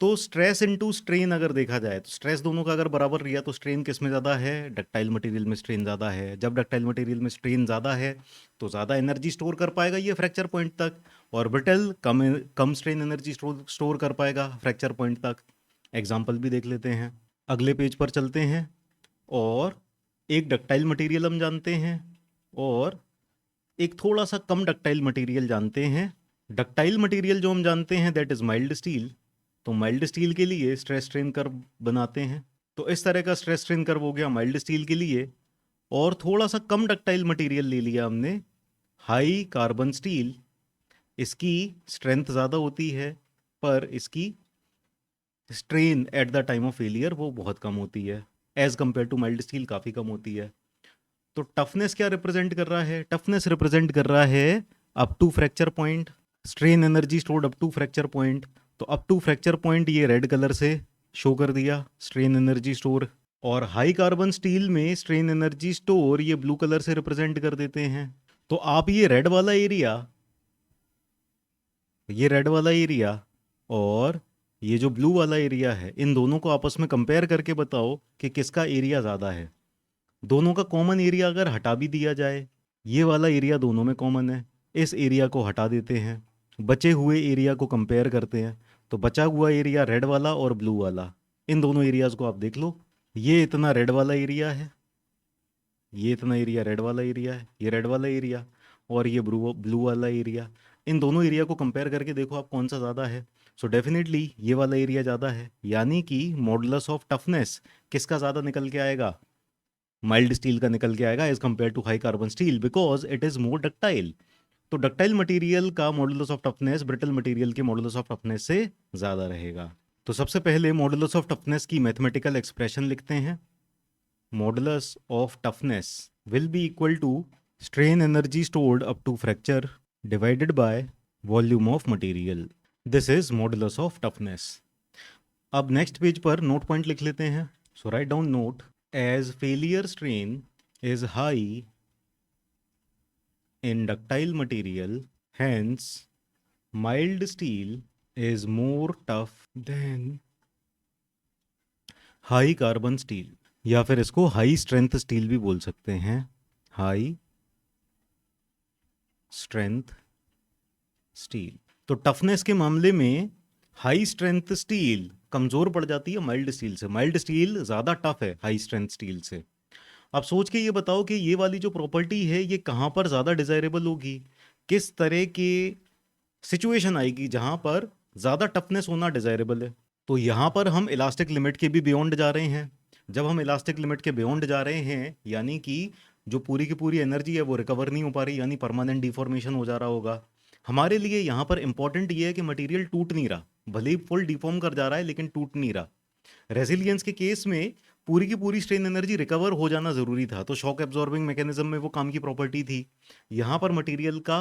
तो स्ट्रेस इनटू स्ट्रेन अगर देखा जाए तो स्ट्रेस दोनों का अगर बराबर रिया तो स्ट्रेन किस में ज़्यादा है, डक्टाइल मटेरियल में स्ट्रेन ज़्यादा है। जब डक्टाइल मटेरियल में स्ट्रेन ज़्यादा है तो ज़्यादा एनर्जी स्टोर कर पाएगा ये फ्रैक्चर पॉइंट तक, और ब्रिटल कम स्ट्रेन एनर्जी स्टोर कर पाएगा फ्रैक्चर पॉइंट तक। एग्जाम्पल भी देख लेते हैं, अगले पेज पर चलते हैं। और एक डक्टाइल मटेरियल हम जानते हैं और एक थोड़ा सा कम डक्टाइल मटेरियल जानते हैं। डक्टाइल मटेरियल जो हम जानते हैं दैट इज माइल्ड स्टील। तो माइल्ड स्टील के लिए स्ट्रेस स्ट्रेन कर्व बनाते हैं, तो इस तरह का स्ट्रेस स्ट्रेन कर्व हो गया माइल्ड स्टील के लिए। और थोड़ा सा कम डक्टाइल मटेरियल ले लिया हमने, हाई कार्बन स्टील। इसकी स्ट्रेंथ ज़्यादा होती है पर इसकी strain at the time of failure वो बहुत कम होती है, as compare to mild steel काफ़ी कम होती है। तो टफनेस क्या रिप्रेजेंट कर रहा है, टफनेस रिप्रेजेंट कर रहा है up to fracture point, strain energy stored up to fracture point. तो अप टू फ्रैक्चर पॉइंट ये रेड कलर से शो कर दिया स्ट्रेन एनर्जी स्टोर, और हाई कार्बन स्टील में स्ट्रेन एनर्जी स्टोर ये ब्लू कलर से रिप्रेजेंट कर देते हैं। तो आप ये रेड वाला एरिया और ये जो ब्लू वाला एरिया है, इन दोनों को आपस में कंपेयर करके बताओ कि किसका एरिया ज़्यादा है। दोनों का कॉमन एरिया अगर हटा भी दिया जाए, ये वाला एरिया दोनों में कॉमन है, इस एरिया को हटा देते हैं, बचे हुए एरिया को कंपेयर करते हैं। तो बचा हुआ एरिया रेड वाला और ब्लू वाला, इन दोनों एरियाज को आप देख लो, ये इतना रेड वाला एरिया है, ये इतना एरिया रेड वाला एरिया है, ये रेड वाला एरिया और ये ब्लू वाला एरिया। इन दोनों एरिया को कंपेयर करके देखो आप कौन सा ज़्यादा है। सो डेफिनेटली ये वाला एरिया ज़्यादा है, यानी कि मॉडुलस ऑफ टफनेस किसका ज़्यादा निकल के आएगा, माइल्ड स्टील का निकल के आएगा as compare to high carbon steel, because it is more ductile. तो डक्टाइल मटेरियल का modulus of toughness brittle material के मॉडुलस ऑफ टफनेस से ज़्यादा रहेगा। तो सबसे पहले मॉडुलस ऑफ टफनेस की मैथमेटिकल एक्सप्रेशन लिखते हैं। Modulus of toughness will be equal to strain energy stored up to fracture divided by volume of material. This is modulus of toughness. अब नेक्स्ट पेज पर नोट पॉइंट लिख लेते हैं। So write down note, as failure strain is high in ductile material, hence mild steel is more tough than high carbon steel, या फिर इसको हाई स्ट्रेंथ स्टील भी बोल सकते हैं, हाई स्ट्रेंथ स्टील। तो टफनेस के मामले में हाई स्ट्रेंथ स्टील कमजोर पड़ जाती है माइल्ड स्टील से, माइल्ड स्टील ज्यादा टफ है हाई स्ट्रेंथ स्टील से। अब सोच के ये बताओ कि ये वाली जो प्रॉपर्टी है ये कहाँ पर ज़्यादा डिजायरेबल होगी, किस तरह की सिचुएशन आएगी जहाँ पर ज़्यादा टफनेस होना डिजायरेबल है। तो यहाँ पर हम इलास्टिक लिमिट के भी बियॉन्ड जा रहे हैं। जब हम इलास्टिक लिमिट के बियॉन्ड जा रहे हैं यानी कि जो पूरी की पूरी एनर्जी है वो रिकवर नहीं हो पा रही, यानी परमानेंट डिफॉर्मेशन हो जा रहा होगा। हमारे लिए यहाँ पर इंपॉर्टेंट ये है कि मटेरियल टूट नहीं रहा, भले ही फुल डिफॉर्म कर जा रहा है लेकिन टूट नहीं रहा। रेजिलियंस के केस में पूरी की पूरी स्ट्रेन एनर्जी रिकवर हो जाना जरूरी था, तो शॉक एब्जॉर्बिंग मैकेनिज्म में वो काम की प्रॉपर्टी थी। यहाँ पर मटेरियल का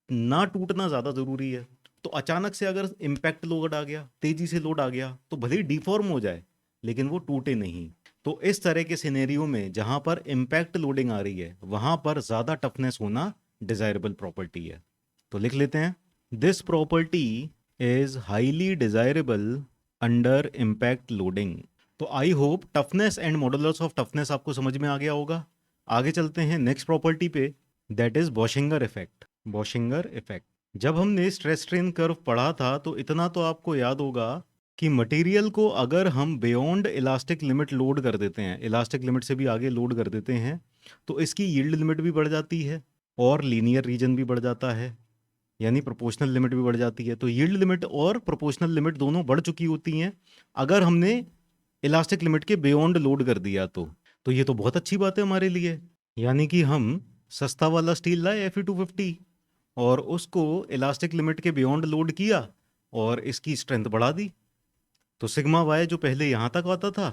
ना टूटना ज्यादा जरूरी है। तो अचानक से अगर इम्पैक्ट लोड आ गया, तेजी से लोड आ गया, तो भले ही डिफॉर्म हो जाए लेकिन वो टूटे नहीं। तो इस तरह के सिनेरियो में जहां पर इम्पैक्ट लोडिंग आ रही है वहां पर ज्यादा टफनेस होना डिजायरेबल प्रॉपर्टी है। तो लिख लेते हैं, this property is highly desirable under impact loading. तो I hope toughness and modulus of toughness आपको समझ में आ गया होगा। आगे चलते हैं नेक्स्ट प्रॉपर्टी पे, that is Bauschinger effect. Bauschinger effect, जब हमने स्ट्रेस स्ट्रेन कर्व पढ़ा था तो इतना तो आपको याद होगा कि मटेरियल को अगर हम बियॉन्ड इलास्टिक लिमिट लोड कर देते हैं, इलास्टिक लिमिट से भी आगे लोड कर देते हैं, तो इसकी यील्ड लिमिट भी बढ़ जाती है और लीनियर रीजन भी बढ़ जाता है, यानी प्रोपोर्शनल लिमिट भी बढ़ जाती है। तो यील्ड लिमिट और प्रोपोर्शनल लिमिट दोनों बढ़ चुकी होती हैं अगर हमने इलास्टिक लिमिट के बियॉन्ड लोड कर दिया तो ये तो बहुत अच्छी बात है हमारे लिए। यानी कि हम सस्ता वाला स्टील लाए Fe250 और उसको इलास्टिक लिमिट के बियॉन्ड लोड किया और इसकी स्ट्रेंथ बढ़ा दी। तो सिग्मा वाई जो पहले यहाँ तक आता था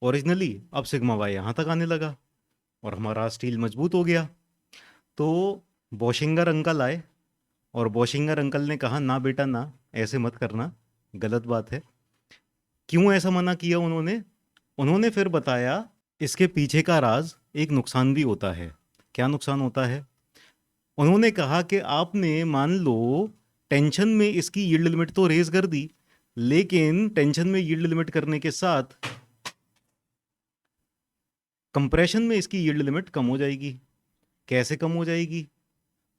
ओरिजिनली, अब सिग्मा वाई यहाँ तक आने लगा और हमारा स्टील मजबूत हो गया। तो बॉशिंगर अंकल आए और बॉशिंगर अंकल ने कहा, ना बेटा ना, ऐसे मत करना, गलत बात है। क्यों ऐसा मना किया उन्होंने फिर बताया इसके पीछे का राज, एक नुकसान भी होता है। क्या नुकसान होता है? उन्होंने कहा कि आपने मान लो टेंशन में इसकी यील्ड लिमिट तो रेज कर दी, लेकिन टेंशन में यील्ड लिमिट करने के साथ कंप्रेशन में इसकी यील्ड लिमिट कम हो जाएगी। कैसे कम हो जाएगी?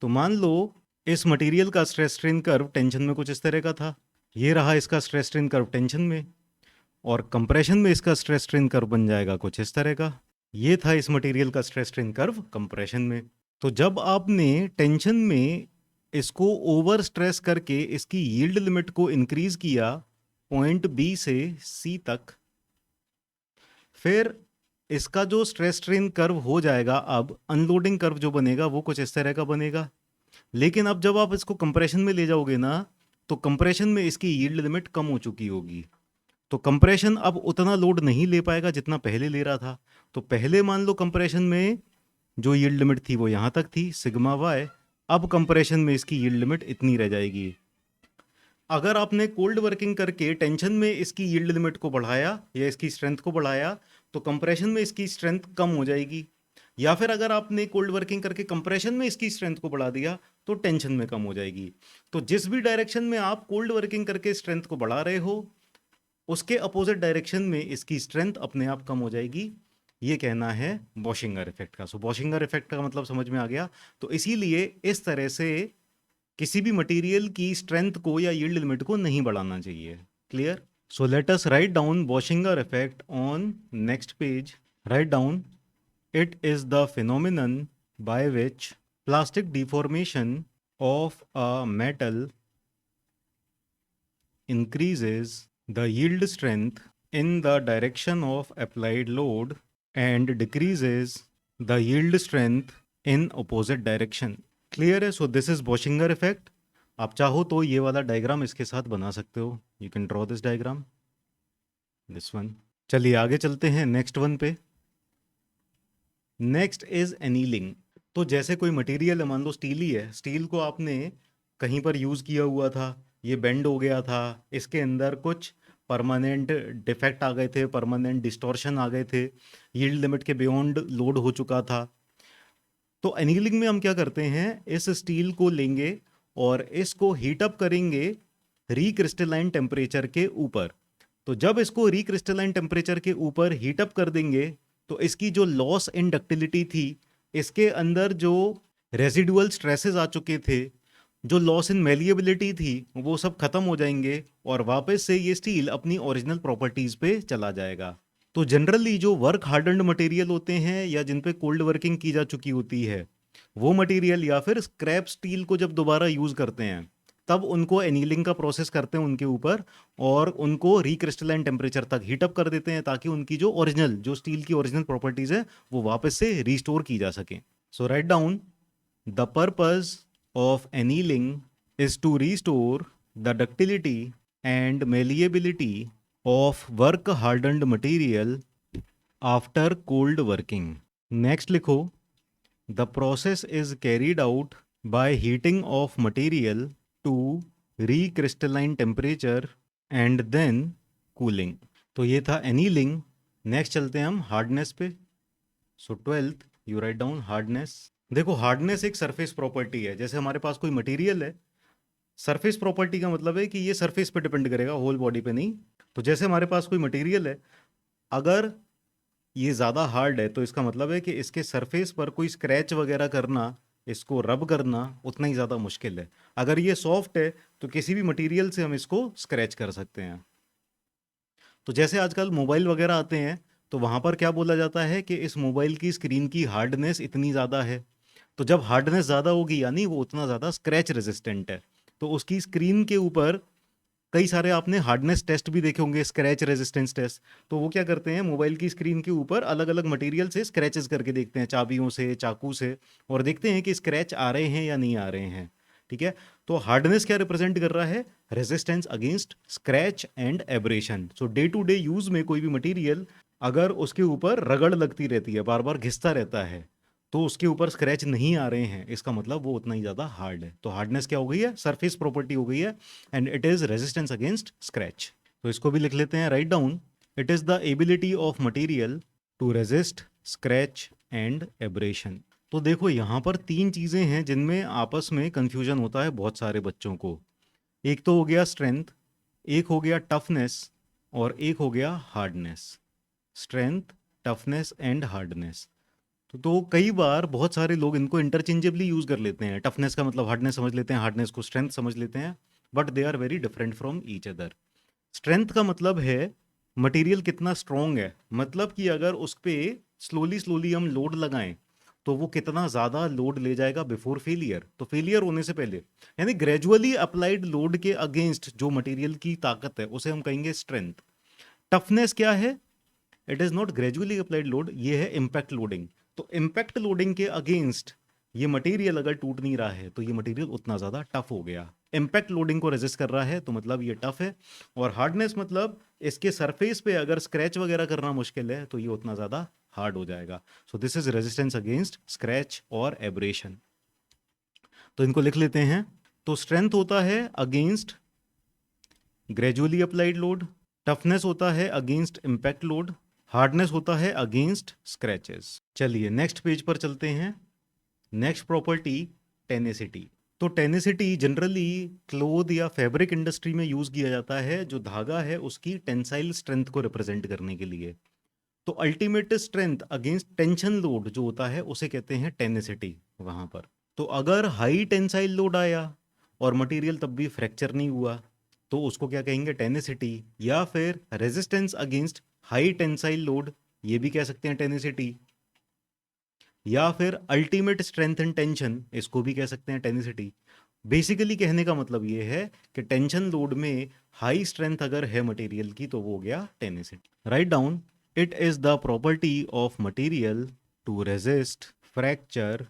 तो मान लो इस मटेरियल का स्ट्रेस स्ट्रेन कर्व टेंशन में कुछ इस तरह का था, ये रहा इसका स्ट्रेस स्ट्रेन कर्व टेंशन में, और कंप्रेशन में इसका स्ट्रेस स्ट्रेन कर्व बन जाएगा कुछ इस तरह का। ये था इस मटेरियल का स्ट्रेस स्ट्रेन कर्व कंप्रेशन में। तो जब आपने टेंशन में इसको ओवर स्ट्रेस करके इसकी यील्ड लिमिट को इंक्रीज किया पॉइंट बी से सी तक, फिर इसका जो स्ट्रेस स्ट्रेन कर्व हो जाएगा, अब अनलोडिंग कर्व जो बनेगा वो कुछ इस तरह का बनेगा। लेकिन अब जब आप इसको कंप्रेशन में ले जाओगे ना, तो कंप्रेशन में इसकी यील्ड लिमिट कम हो चुकी होगी, तो कंप्रेशन अब उतना लोड नहीं ले पाएगा जितना पहले ले रहा था। तो पहले मान लो कंप्रेशन में जो यील्ड लिमिट थी वो यहाँ तक थी, सिग्मा वाई, अब कंप्रेशन में इसकी यील्ड लिमिट इतनी रह जाएगी। अगर आपने कोल्ड वर्किंग करके टेंशन में इसकी यील्ड लिमिट को बढ़ाया या इसकी स्ट्रेंथ को बढ़ाया, तो कंप्रेशन में इसकी स्ट्रेंथ कम हो जाएगी। या फिर अगर आपने कोल्ड वर्किंग करके कंप्रेशन में इसकी स्ट्रेंथ को बढ़ा दिया तो टेंशन में कम हो जाएगी। तो जिस भी डायरेक्शन में आप कोल्ड वर्किंग करके स्ट्रेंथ को बढ़ा रहे हो, उसके अपोजिट डायरेक्शन में इसकी स्ट्रेंथ अपने आप कम हो जाएगी। ये कहना है बॉशिंगर इफेक्ट का। सो बॉशिंगर इफेक्ट का मतलब समझ में आ गया। तो इसीलिए इस तरह से किसी भी मटेरियल की स्ट्रेंथ को या यील्ड लिमिट को नहीं बढ़ाना चाहिए। Clear? So let us write down Bauschinger effect on next page. Write down, it is the phenomenon by which plastic deformation of a metal increases the yield strength in the direction of applied load and decreases the yield strength in opposite direction. Clear है? So this is Bauschinger effect. आप चाहो तो ये वाला डायग्राम इसके साथ बना सकते हो, you can draw this diagram, this one. चलिए आगे चलते हैं नेक्स्ट वन पे। Next is annealing. तो जैसे कोई मटेरियल है, मान लो स्टील ही है, स्टील को आपने कहीं पर यूज किया हुआ था, ये बेंड हो गया था, इसके अंदर कुछ परमानेंट डिफेक्ट आ गए थे, परमानेंट डिस्टॉर्शन आ गए थे, यील्ड लिमिट के बियॉन्ड लोड हो चुका था। तो एनीलिंग में हम क्या करते हैं, इस स्टील को लेंगे और इसको हीट अप करेंगे रीक्रिस्टलाइन टेम्परेचर के ऊपर। तो जब इसको रीक्रिस्टलाइन टेम्परेचर के ऊपर हीट अप कर देंगे तो इसकी जो लॉस इन डक्टिलिटी थी, इसके अंदर जो रेजिडुअल स्ट्रेसेस आ चुके थे, जो लॉस इन मेलिएबिलिटी थी, वो सब खत्म हो जाएंगे और वापस से ये स्टील अपनी ओरिजिनल प्रॉपर्टीज पे चला जाएगा। तो जनरली जो वर्क हार्डन्ड मटेरियल होते हैं या जिन पे कोल्ड वर्किंग की जा चुकी होती है, वो मटेरियल या फिर स्क्रैप स्टील को जब दोबारा यूज करते हैं तब उनको एनीलिंग का प्रोसेस करते हैं उनके ऊपर और उनको रिक्रिस्टलाइन टेम्परेचर तक हीटअप कर देते हैं ताकि उनकी जो ओरिजिनल, जो स्टील की ओरिजिनल प्रॉपर्टीज है, वो वापस से रिस्टोर की जा सके। So write down, the purpose of annealing is to restore the ductility and malleability of work hardened material after cold working. Next लिखो, the process is carried out by heating of material to recrystalline temperature and then cooling. तो ये था annealing. नेक्स्ट चलते हैं हम हार्डनेस पे। सो 12th you write down hardness. देखो, हार्डनेस एक सरफेस प्रॉपर्टी है। जैसे हमारे पास कोई मटेरियल है, सरफेस प्रॉपर्टी का मतलब है कि ये सरफेस पे डिपेंड करेगा, होल बॉडी पे नहीं। तो जैसे हमारे पास कोई मटेरियल है, अगर ये ज़्यादा हार्ड है तो इसका मतलब है कि इसके सरफेस पर कोई स्क्रैच वगैरह करना, इसको रब करना उतना ही ज़्यादा मुश्किल है। अगर ये सॉफ्ट है तो किसी भी मटेरियल से हम इसको स्क्रैच कर सकते हैं। तो जैसे आजकल मोबाइल वगैरह आते हैं तो वहाँ पर क्या बोला जाता है कि इस मोबाइल की स्क्रीन की हार्डनेस इतनी ज़्यादा है। तो जब हार्डनेस ज़्यादा होगी यानी वो उतना ज़्यादा स्क्रैच रेजिस्टेंट है। तो उसकी स्क्रीन के ऊपर कई सारे आपने हार्डनेस टेस्ट भी देखे होंगे, स्क्रैच रेजिस्टेंस टेस्ट। तो वो क्या करते हैं, मोबाइल की स्क्रीन के ऊपर अलग अलग मटेरियल से स्क्रैचेस करके देखते हैं, चाबियों से, चाकू से, और देखते हैं कि स्क्रैच आ रहे हैं या नहीं आ रहे हैं। ठीक है, तो हार्डनेस क्या रिप्रेजेंट कर रहा है, resistance against scratch and abrasion. So day to day use में कोई भी मटेरियल अगर उसके ऊपर रगड़ लगती रहती है, बार बार घिसता रहता है, तो उसके ऊपर स्क्रैच नहीं आ रहे हैं, इसका मतलब वो उतना ही ज़्यादा हार्ड है। तो हार्डनेस क्या हो गई है, सरफेस प्रॉपर्टी हो गई है, and it is resistance against scratch. तो इसको भी लिख लेते हैं, write down, it is the ability of material to resist scratch and abrasion. तो देखो, यहाँ पर तीन चीज़ें हैं जिनमें आपस में कंफ्यूजन होता है बहुत सारे बच्चों को। एक तो हो गया स्ट्रेंथ, एक हो गया टफनेस, और एक हो गया hardness. Strength, toughness and hardness. तो कई बार बहुत सारे लोग इनको इंटरचेंजेबली यूज कर लेते हैं। टफनेस का मतलब हार्डनेस समझ लेते हैं, हार्डनेस को स्ट्रेंथ समझ लेते हैं, but they are very different from each other. Strength का मतलब है मटेरियल कितना स्ट्रॉन्ग है, मतलब कि अगर उस पर स्लोली स्लोली हम लोड लगाएं तो वो कितना ज़्यादा लोड ले जाएगा बिफोर फेलियर, तो फेलियर होने से पहले, यानी ग्रेजुअली अप्लाइड लोड के अगेंस्ट जो मटेरियल की ताकत है उसे हम कहेंगे स्ट्रेंथ। टफनेस क्या है, it is not gradually applied load, ये है इम्पैक्ट लोडिंग। तो इम्पैक्ट लोडिंग के अगेंस्ट ये मटेरियल अगर टूट नहीं रहा है तो ये मटेरियल उतना ज़्यादा टफ हो गया। इम्पैक्ट लोडिंग को रेजिस्ट कर रहा है तो मतलब ये टफ है। और हार्डनेस मतलब इसके सरफेस पे अगर स्क्रैच वगैरह करना मुश्किल है तो ये उतना ज़्यादा हार्ड हो जाएगा। सो this is resistance against scratch और एब्रेशन। तो इनको लिख लेते हैं। तो स्ट्रेंथ होता है against gradually applied load, toughness होता है अगेंस्ट इम्पैक्ट लोड, हार्डनेस होता है अगेंस्ट स्क्रैचेस। चलिए नेक्स्ट पेज पर चलते हैं। Next property, tenacity. तो टेनेसिटी जनरली क्लोथ या फैब्रिक इंडस्ट्री में यूज किया जाता है, जो धागा है उसकी टेंसाइल स्ट्रेंथ को रिप्रेजेंट करने के लिए। तो ultimate strength against tension load जो होता है उसे कहते हैं टेनेसिटी वहां पर। तो अगर हाई टेंसाइल लोड आया और मटेरियल तब भी फ्रैक्चर नहीं हुआ तो उसको क्या कहेंगे, टेनेसिटी। या फिर resistance against high tensile load, ये भी कह सकते हैं टेनेसिटी। या फिर अल्टीमेट स्ट्रेंथ एंड टेंशन, इसको भी कह सकते हैं टेनेसिटी। बेसिकली कहने का मतलब ये है कि टेंशन लोड में हाई स्ट्रेंथ अगर है मटेरियल की तो वो हो गया tenacity. Write down, it is the property of material to resist fracture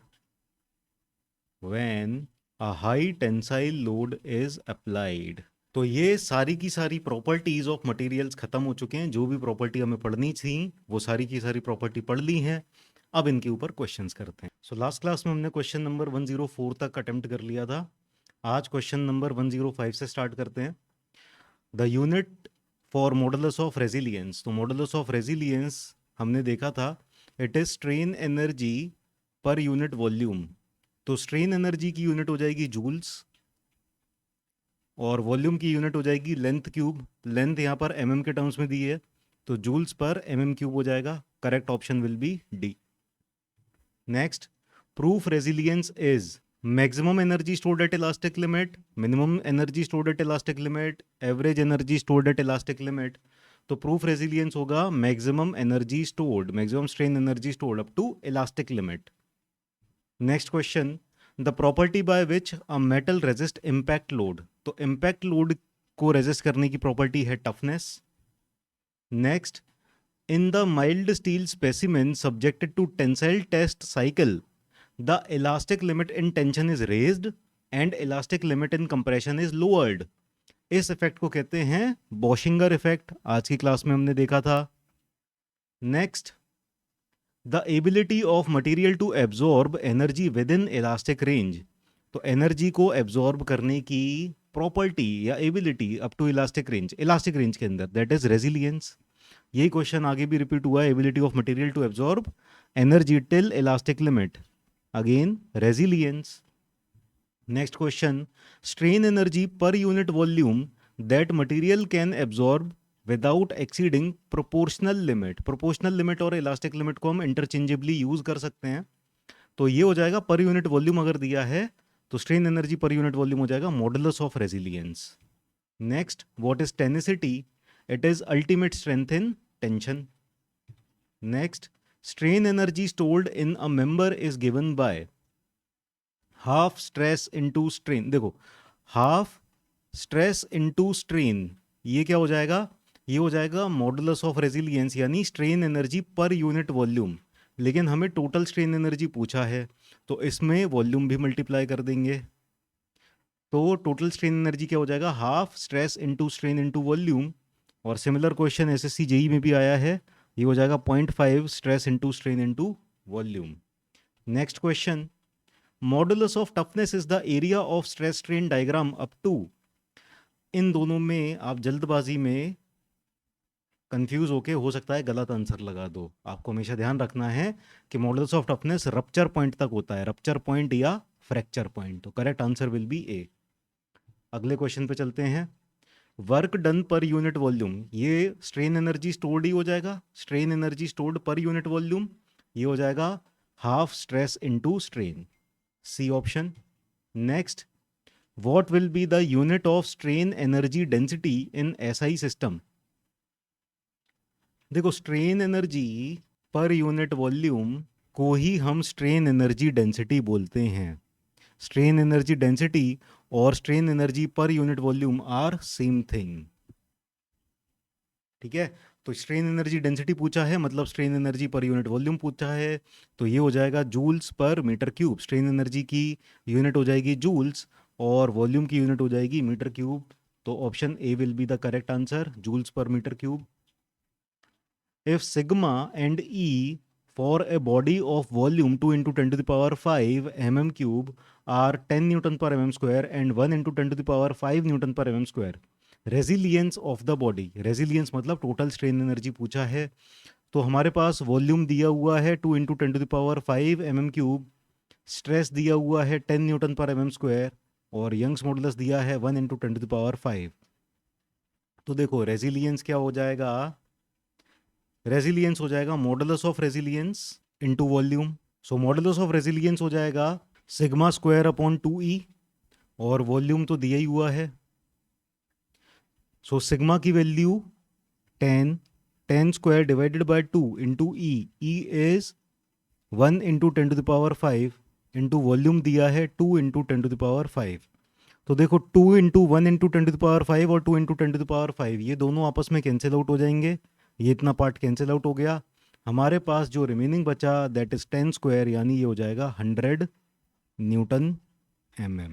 when a high tensile load is applied. तो ये सारी की सारी प्रॉपर्टीज ऑफ मटेरियल्स खत्म हो चुके हैं। जो भी प्रॉपर्टी हमें पढ़नी थी वो सारी की सारी प्रॉपर्टी पढ़ ली हैं। अब इनके ऊपर क्वेश्चंस करते हैं। सो लास्ट क्लास में हमने क्वेश्चन नंबर 104 तक अटेम्प्ट कर लिया था। आज क्वेश्चन नंबर 105 से स्टार्ट करते हैं। The unit for modulus of resilience, तो मॉडुलस ऑफ रेजिलियंस हमने देखा था, it is strain energy per unit volume. तो स्ट्रेन एनर्जी की यूनिट हो जाएगी जूल्स और वॉल्यूम की यूनिट हो जाएगी लेंथ क्यूब। लेंथ यहाँ पर mm के टर्म्स में दी है, तो जूल्स पर mm क्यूब हो जाएगा। Correct option will be D. Next, proof resilience is maximum energy stored at elastic limit, minimum energy stored at elastic limit, average energy stored at elastic limit. तो प्रूफ रेजिलियंस होगा maximum energy stored, maximum strain energy stored up to elastic limit. Next question, the property by which a metal resist impact load, तो इम्पैक्ट लोड को रेजिस्ट करने की प्रॉपर्टी है toughness. Next, in the mild steel specimen subjected to tensile test cycle the elastic limit in tension is raised and elastic limit in compression is lowered. इस इफेक्ट को कहते हैं बॉशिंगर इफेक्ट, आज की क्लास में हमने देखा था। Next, the ability of material to absorb energy within elastic range, तो एनर्जी को एब्जॉर्ब करने की प्रॉपर्टी या ability up to elastic range के अंदर, दैट इज रेजिलियंस। यही क्वेश्चन आगे भी रिपीट हुआ है, ability of material to absorb energy till elastic limit, again resilience. Next question, strain energy per unit volume that material can absorb without exceeding proportional limit. Proportional limit और इलास्टिक लिमिट को हम इंटरचेंजेबली यूज कर सकते हैं, तो ये हो जाएगा पर यूनिट वॉल्यूम अगर दिया है तो strain energy per unit volume हो जाएगा modulus of resilience. Next, what is tenacity, it is ultimate strength in tension. Next, strain energy stored in a member is given by half stress into strain. देखो, हाफ स्ट्रेस इनटू स्ट्रेन, ये क्या हो जाएगा, ये हो जाएगा मॉडुलस ऑफ रेजिलियंस यानी strain energy per unit volume. लेकिन हमें टोटल स्ट्रेन एनर्जी पूछा है, तो इसमें वॉल्यूम भी मल्टीप्लाई कर देंगे, तो टोटल स्ट्रेन एनर्जी क्या हो जाएगा, half stress into strain into volume. और सिमिलर क्वेश्चन एसएससी जेई में भी आया है, ये हो जाएगा 0.5 stress into strain into volume. Next question, modulus of toughness is the area of stress strain diagram up to. इन दोनों में आप जल्दबाजी में कंफ्यूज होके हो सकता है गलत आंसर लगा दो। आपको हमेशा ध्यान रखना है कि modulus of toughness rupture point तक होता है, रप्चर पॉइंट या फ्रैक्चर पॉइंट। तो correct answer will be A. अगले क्वेश्चन पे चलते हैं, work done per unit volume, ये स्ट्रेन एनर्जी स्टोर्ड ही हो जाएगा, strain energy stored per unit volume, ये हो जाएगा half stress into strain, C option. Next, what will be the unit of strain energy density in SI system. देखो, strain energy per unit volume को ही हम स्ट्रेन एनर्जी डेंसिटी बोलते हैं। स्ट्रेन एनर्जी डेंसिटी और strain energy per unit volume are same thing, ठीक है। तो स्ट्रेन एनर्जी डेंसिटी पूछा है मतलब strain energy per unit volume पूछा है, तो ये हो जाएगा joules per metre cube. Strain energy की यूनिट हो जाएगी जूल्स और वॉल्यूम की यूनिट हो जाएगी मीटर क्यूब, तो option A will be the correct answer, joules per metre cube. If sigma and E for a body of volume 2 into 10 to the power 5 mm cube are 10 Newton per mm square and 1 into 10 to the power 5 Newton per mm square, resilience of the body, resilience मतलब total strain energy पूछा है, तो हमारे पास वॉल्यूम दिया हुआ है 2 into 10 to the power 5 mm cube, stress दिया हुआ है 10 न्यूटन पर mm square और यंग्स मॉडुलस दिया है 1 into 10 to the power 5। तो देखो रेजिलियंस क्या हो जाएगा, रेजिलियंस हो जाएगा modulus of resilience into volume. So modulus of resilience हो जाएगा सिग्मा स्क्वायर अपॉन 2e और वॉल्यूम तो दिया ही हुआ है, सो सिग्मा की value 10 square divided by 2 into E is 1 into 10 to the power 5 into volume दिया है 2 इंटू 10 टू द पावर 5। तो देखो 2 into 1 into 10 to the power 5 और 2 इंटू 10 टू द पावर 5 ये दोनों आपस में कैंसिल आउट हो जाएंगे, ये इतना पार्ट कैंसिल आउट हो गया, हमारे पास जो रिमेनिंग बचा दैट इज 10 स्क्वायर यानी ये हो जाएगा 100 न्यूटन mm,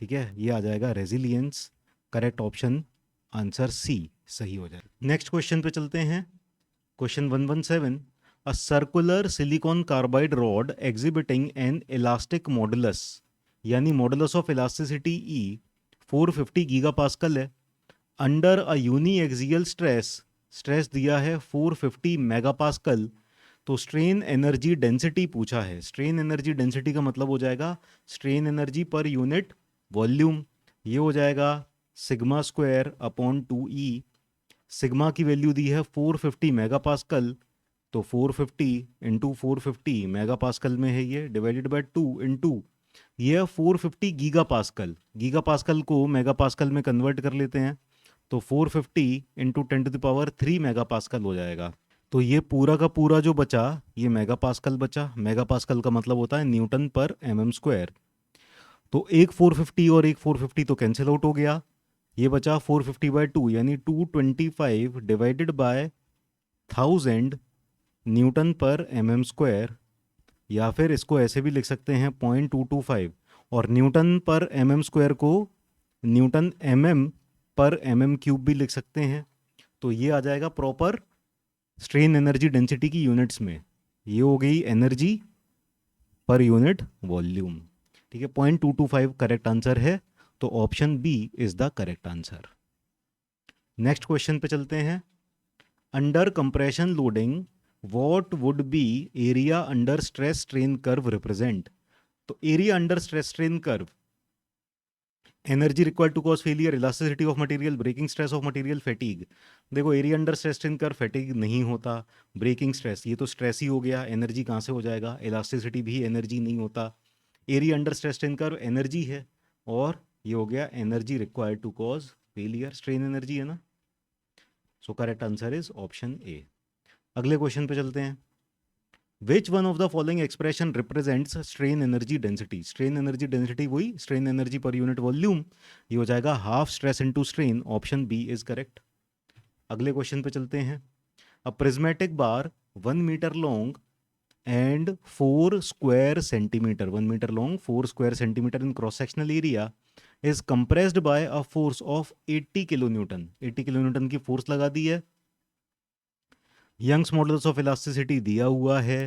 ठीक है। ये आ जाएगा resilience, correct option answer C सही हो जाएगा। नेक्स्ट क्वेश्चन पे चलते हैं, question 117, a circular silicon carbide rod exhibiting an elastic modulus यानी modulus of elasticity E 450 giga pascal है, under a uniaxial stress दिया है 450 मेगापास्कल। तो स्ट्रेन एनर्जी डेंसिटी पूछा है। स्ट्रेन एनर्जी डेंसिटी का मतलब हो जाएगा strain energy per unit volume. ये हो जाएगा sigma square upon 2E। Sigma की वैल्यू दी है 450 मेगापास्कल, तो 450 इंटू 450 मेगापास्कल में है ये, डिवाइडेड बाय 2 इंटू ये 450 गीगापास्कल। गीगापास्कल को मेगापास्कल में कन्वर्ट कर लेते हैं, तो 450 इंटू 10⁻³ मेगापास्कल हो जाएगा। तो ये पूरा का पूरा जो बचा ये मेगापास्कल बचा। मेगापास्कल का मतलब होता है न्यूटन पर mm स्क्वायर। तो एक 450 और एक 450 तो कैंसिल आउट हो गया। ये बचा 450/2 यानी 225 डिवाइडेड बाय 1000 न्यूटन पर mm स्क्वायर, या फिर इसको ऐसे भी लिख सकते हैं 0.225। और न्यूटन पर mm स्क्वायर को न्यूटन mm पर mm³ भी लिख सकते हैं। तो ये आ जाएगा प्रॉपर स्ट्रेन एनर्जी डेंसिटी की यूनिट्स में। ये हो गई एनर्जी पर यूनिट वॉल्यूम। ठीक है, 0.225 करेक्ट आंसर है, तो option B is the correct answer. Next question पे चलते हैं। Under compression loading what would be area under stress strain curve represent. तो area under stress strain curve, energy required to cause failure, elasticity of material, breaking stress of material, fatigue. देखो area under stress strain curve fatigue नहीं होता, ब्रेकिंग स्ट्रेस ये तो स्ट्रेस ही हो गया, एनर्जी कहाँ से हो जाएगा, इलास्टिसिटी भी एनर्जी नहीं होता। Area under stress strain curve energy है, और ये हो गया energy required to cause failure, strain energy है ना। So correct answer is option A. अगले क्वेश्चन पे चलते हैं। Which one of the following expression represents strain energy density. Strain energy density वही strain energy per unit volume, ये हो जाएगा half stress into strain, option B is correct. अगले क्वेश्चन पे चलते हैं। अ prismatic bar 1 metre long and 4 square centimeter, 1 meter long, 4 square centimeter in cross sectional area is compressed by a force of 80 kilonewton। 80 kilonewton की फोर्स लगा दी है। यंग्स मॉडल्स ऑफ इलास्टिसिटी दिया हुआ है।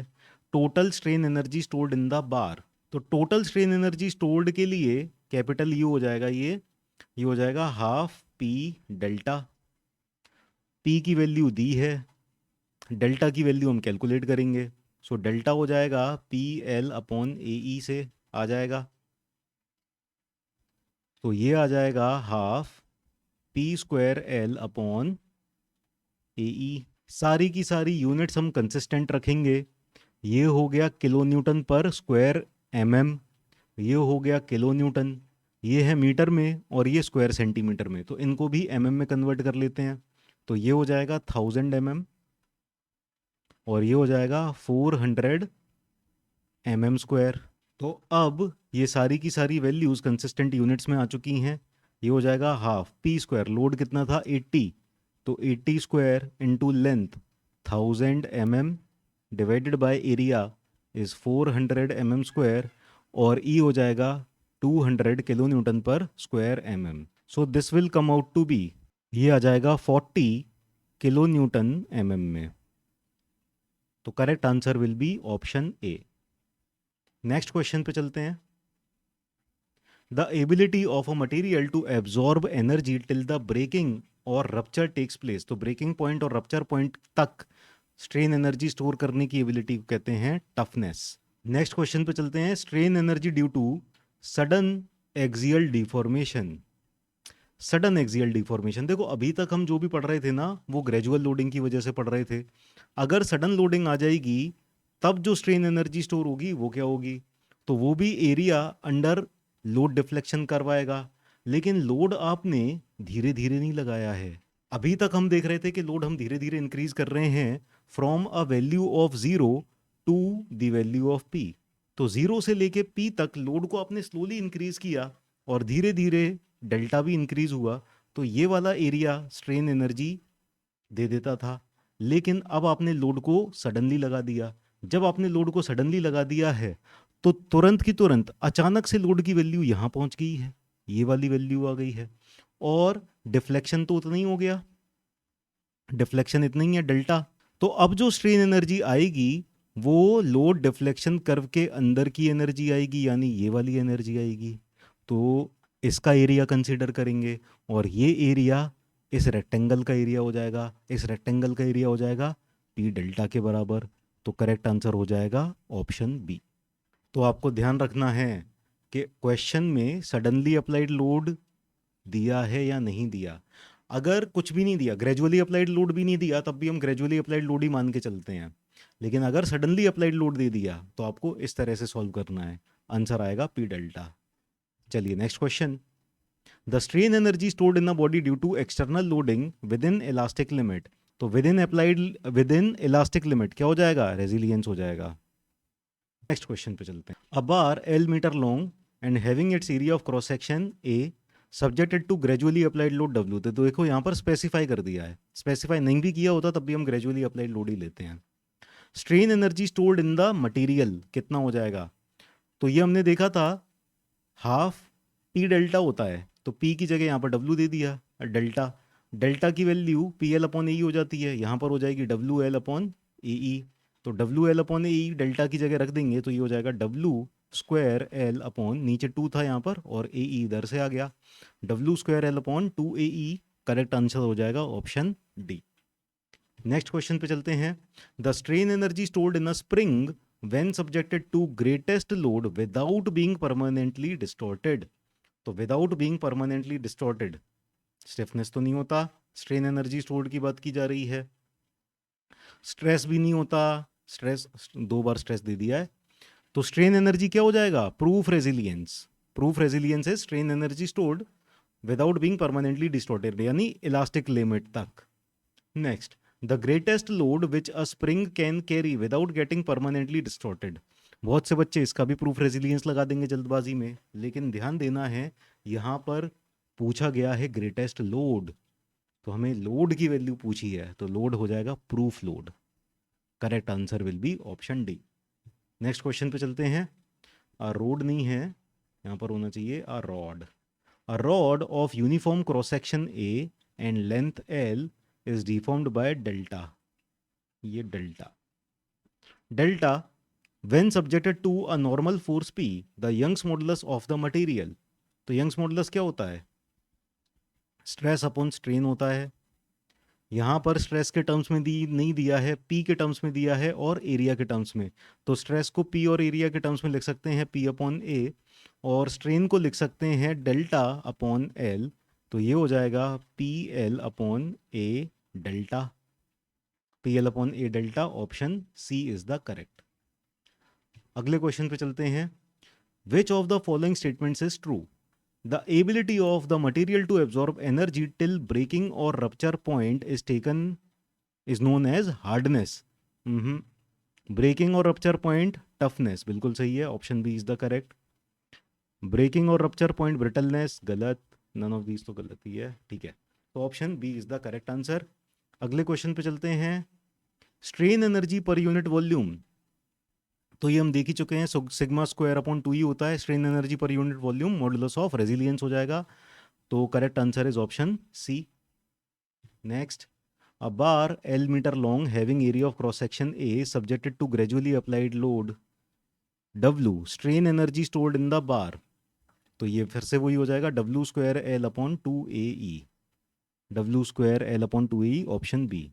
Total strain energy stored in the bar, तो टोटल स्ट्रेन एनर्जी स्टोर्ड के लिए कैपिटल यू हो जाएगा, ये हो जाएगा हाफ पी डेल्टा। पी की वैल्यू दी है, डेल्टा की वैल्यू हम कैलकुलेट करेंगे। सो डेल्टा हो जाएगा P L upon A E से आ जाएगा, तो ये आ जाएगा half P square L upon A E. सारी की सारी यूनिट्स हम कंसिस्टेंट रखेंगे। ये हो गया kilo newton per square mm, ये हो गया किलो न्यूटन, ये है मीटर में, और ये स्क्वायर सेंटीमीटर में, तो इनको भी mm में कन्वर्ट कर लेते हैं। तो ये हो जाएगा 1000 mm, और ये हो जाएगा 400 mm स्क्वायर। तो अब ये सारी की सारी वैल्यूज कंसिस्टेंट यूनिट्स में आ चुकी हैं। ये हो जाएगा हाफ पी स्क्वायर, लोड कितना था 80, तो 80 square into length 1000 mm divided by area is 400 mm square, और ई हो जाएगा 200 kilo newton per square mm। So this will come out to be, ये आ जाएगा 40 किलो न्यूटन mm में। तो correct answer will be option A. Next question पे चलते हैं। The ability of a material to absorb energy till the breaking or rupture takes place, तो ब्रेकिंग पॉइंट और रप्चर पॉइंट तक स्ट्रेन एनर्जी स्टोर करने की एबिलिटी को कहते हैं टफनेस। नेक्स्ट क्वेश्चन पे चलते हैं। Strain energy due to sudden axial deformation. Sudden axial deformation, देखो अभी तक हम जो भी पढ़ रहे थे ना वो ग्रेजुअल लोडिंग की वजह से पढ़ रहे थे। अगर सडन लोडिंग आ जाएगी तब जो स्ट्रेन एनर्जी स्टोर होगी वो क्या होगी, तो वो भी एरिया अंडर लोड डिफ्लेक्शन करवाएगा। लेकिन लोड आपने धीरे धीरे नहीं लगाया है। अभी तक हम देख रहे थे कि लोड हम धीरे धीरे इंक्रीज कर रहे हैं from a value of 0 to the value of P. तो 0 से लेके पी तक लोड को आपने स्लोली इंक्रीज किया, और धीरे धीरे डेल्टा भी इंक्रीज हुआ, तो ये वाला एरिया स्ट्रेन एनर्जी दे देता था। लेकिन अब आपने लोड को सडनली लगा दिया। जब आपने लोड को सडनली लगा दिया है तो तुरंत की तुरंत अचानक से लोड की वैल्यू यहां पहुंच गई है, ये वाली वैल्यू आ गई है, और डिफ्लेक्शन तो उतना ही हो गया, डिफ्लेक्शन इतना ही है डेल्टा। तो अब जो स्ट्रेन एनर्जी आएगी वो लोड डिफ्लेक्शन कर्व के अंदर की एनर्जी आएगी, यानी ये वाली एनर्जी आएगी। तो इसका एरिया कंसीडर करेंगे, और ये एरिया इस रेक्टेंगल का एरिया हो जाएगा, इस रेक्टेंगल का एरिया हो जाएगा पी डेल्टा के बराबर। तो करेक्ट आंसर हो जाएगा ऑप्शन बी। तो आपको ध्यान रखना है कि क्वेश्चन में सडनली अप्लाइड लोड दिया है या नहीं दिया। अगर कुछ भी नहीं दिया, ग्रेजुअली अप्लाइड लोड भी नहीं दिया, तब भी हम ग्रेजुअली अप्लाइड लोड ही मान के चलते हैं। लेकिन अगर सडनली अप्लाइड लोड दे दिया तो आपको इस तरह से सॉल्व करना है। आंसर आएगा पी डेल्टा। चलिए next question. The strain energy stored in the body due to external loading within elastic limit. तो विद इन इलास्टिक लिमिट क्या हो जाएगा, रेजिलियंस हो जाएगा। नेक्स्ट क्वेश्चन पे चलते हैं। A bar L metre long and having its area of cross section A subjected to gradually applied load W. तो देखो यहाँ पर स्पेसिफाई कर दिया है, स्पेसिफाई नहीं भी किया होता तब भी हम ग्रेजुअली अप्लाइड लोड ही लेते हैं। Strain energy stored in the material कितना हो जाएगा, तो ये हमने देखा था हाफ पी डेल्टा होता है, तो पी की जगह यहाँ पर डब्ल्यू दे दिया, डेल्टा डेल्टा की वैल्यू पी एल अपॉन ए हो जाती है, यहाँ पर हो जाएगी डब्ल्यू एल अपॉन ए ई। तो W L upon A delta की जगह रख देंगे तो ये हो जाएगा डब्ल्यू स्क्वायर एल अपॉन, नीचे 2 था यहाँ पर और ए ई इधर से आ गया, W square L upon 2 A E. Correct answer हो जाएगा ऑप्शन डी। नेक्स्ट क्वेश्चन पे चलते हैं। The strain energy stored in a spring when subjected to greatest load without being permanently distorted. तो without being permanently distorted, stiffness तो नहीं होता, स्ट्रेन एनर्जी स्टोर्ड की बात की जा रही है, स्ट्रेस भी नहीं होता, स्ट्रेस 2 बार स्ट्रेस दे दिया है, तो स्ट्रेन एनर्जी क्या हो जाएगा, प्रूफ रेजिलियंस। प्रूफ रेजिलियंस है strain energy stored without being permanently distorted, यानी इलास्टिक लिमिट तक। Next, the greatest load which a spring can carry without getting permanently distorted. बहुत से बच्चे इसका भी प्रूफ रेजिलियंस लगा देंगे जल्दबाजी में, लेकिन ध्यान देना है यहाँ पर पूछा गया है ग्रेटेस्ट लोड, तो हमें लोड की वैल्यू पूछी है, तो लोड हो जाएगा proof load. Correct answer will be option D. Next question पे चलते हैं। अ रोड नहीं है, यहाँ पर होना चाहिए a rod. A rod of uniform cross section A and length L is deformed by delta। ये delta when subjected to a normal force P, the Young's modulus of the material। तो Young's modulus क्या होता है, स्ट्रेस अपॉन स्ट्रेन होता है। यहाँ पर स्ट्रेस के टर्म्स में नहीं दिया है, पी के टर्म्स में दिया है और एरिया के टर्म्स में। तो स्ट्रेस को पी और एरिया के टर्म्स में लिख सकते हैं पी अपॉन ए, और स्ट्रेन को लिख सकते हैं डेल्टा अपॉन एल। तो ये हो जाएगा P L upon A delta, P L upon A delta. Option C is the correct. अगले क्वेश्चन पे चलते हैं। Which of the following statements is true. The ability of the material to absorb energy till breaking or rupture point is known as hardness. Breaking or rupture point toughness, बिल्कुल सही है, option B is the correct. Breaking or rupture point brittleness, गलत, नन ऑफ दीज तो गलत ही है, ठीक है। तो option B is the correct answer. अगले क्वेश्चन पे चलते हैं। Strain energy per unit volume, तो ये हम देख ही चुके हैं, सिग्मा स्क्वायर अपॉन 2 ही होता है strain energy per unit volume, modulus of resilience हो जाएगा। तो correct answer is option C. Next, a bar L metre long having area of cross section A subjected to gradually applied load W, strain energy stored in the bar. तो ये फिर से वही हो जाएगा W square L upon 2 A E, W square L upon 2 A E, option B.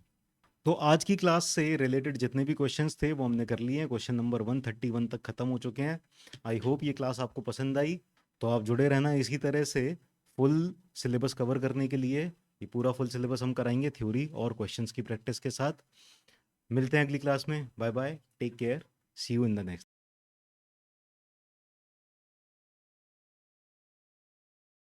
तो आज की क्लास से रिलेटेड जितने भी क्वेश्चंस थे वो हमने कर लिए हैं, क्वेश्चन नंबर 131 तक खत्म हो चुके हैं। आई होप ये क्लास आपको पसंद आई। तो आप जुड़े रहना इसी तरह से फुल सिलेबस कवर करने के लिए। ये पूरा फुल सिलेबस हम कराएंगे थ्योरी और क्वेश्चंस की प्रैक्टिस के साथ। मिलते हैं अगली क्लास में, bye bye, take care, see you in the next.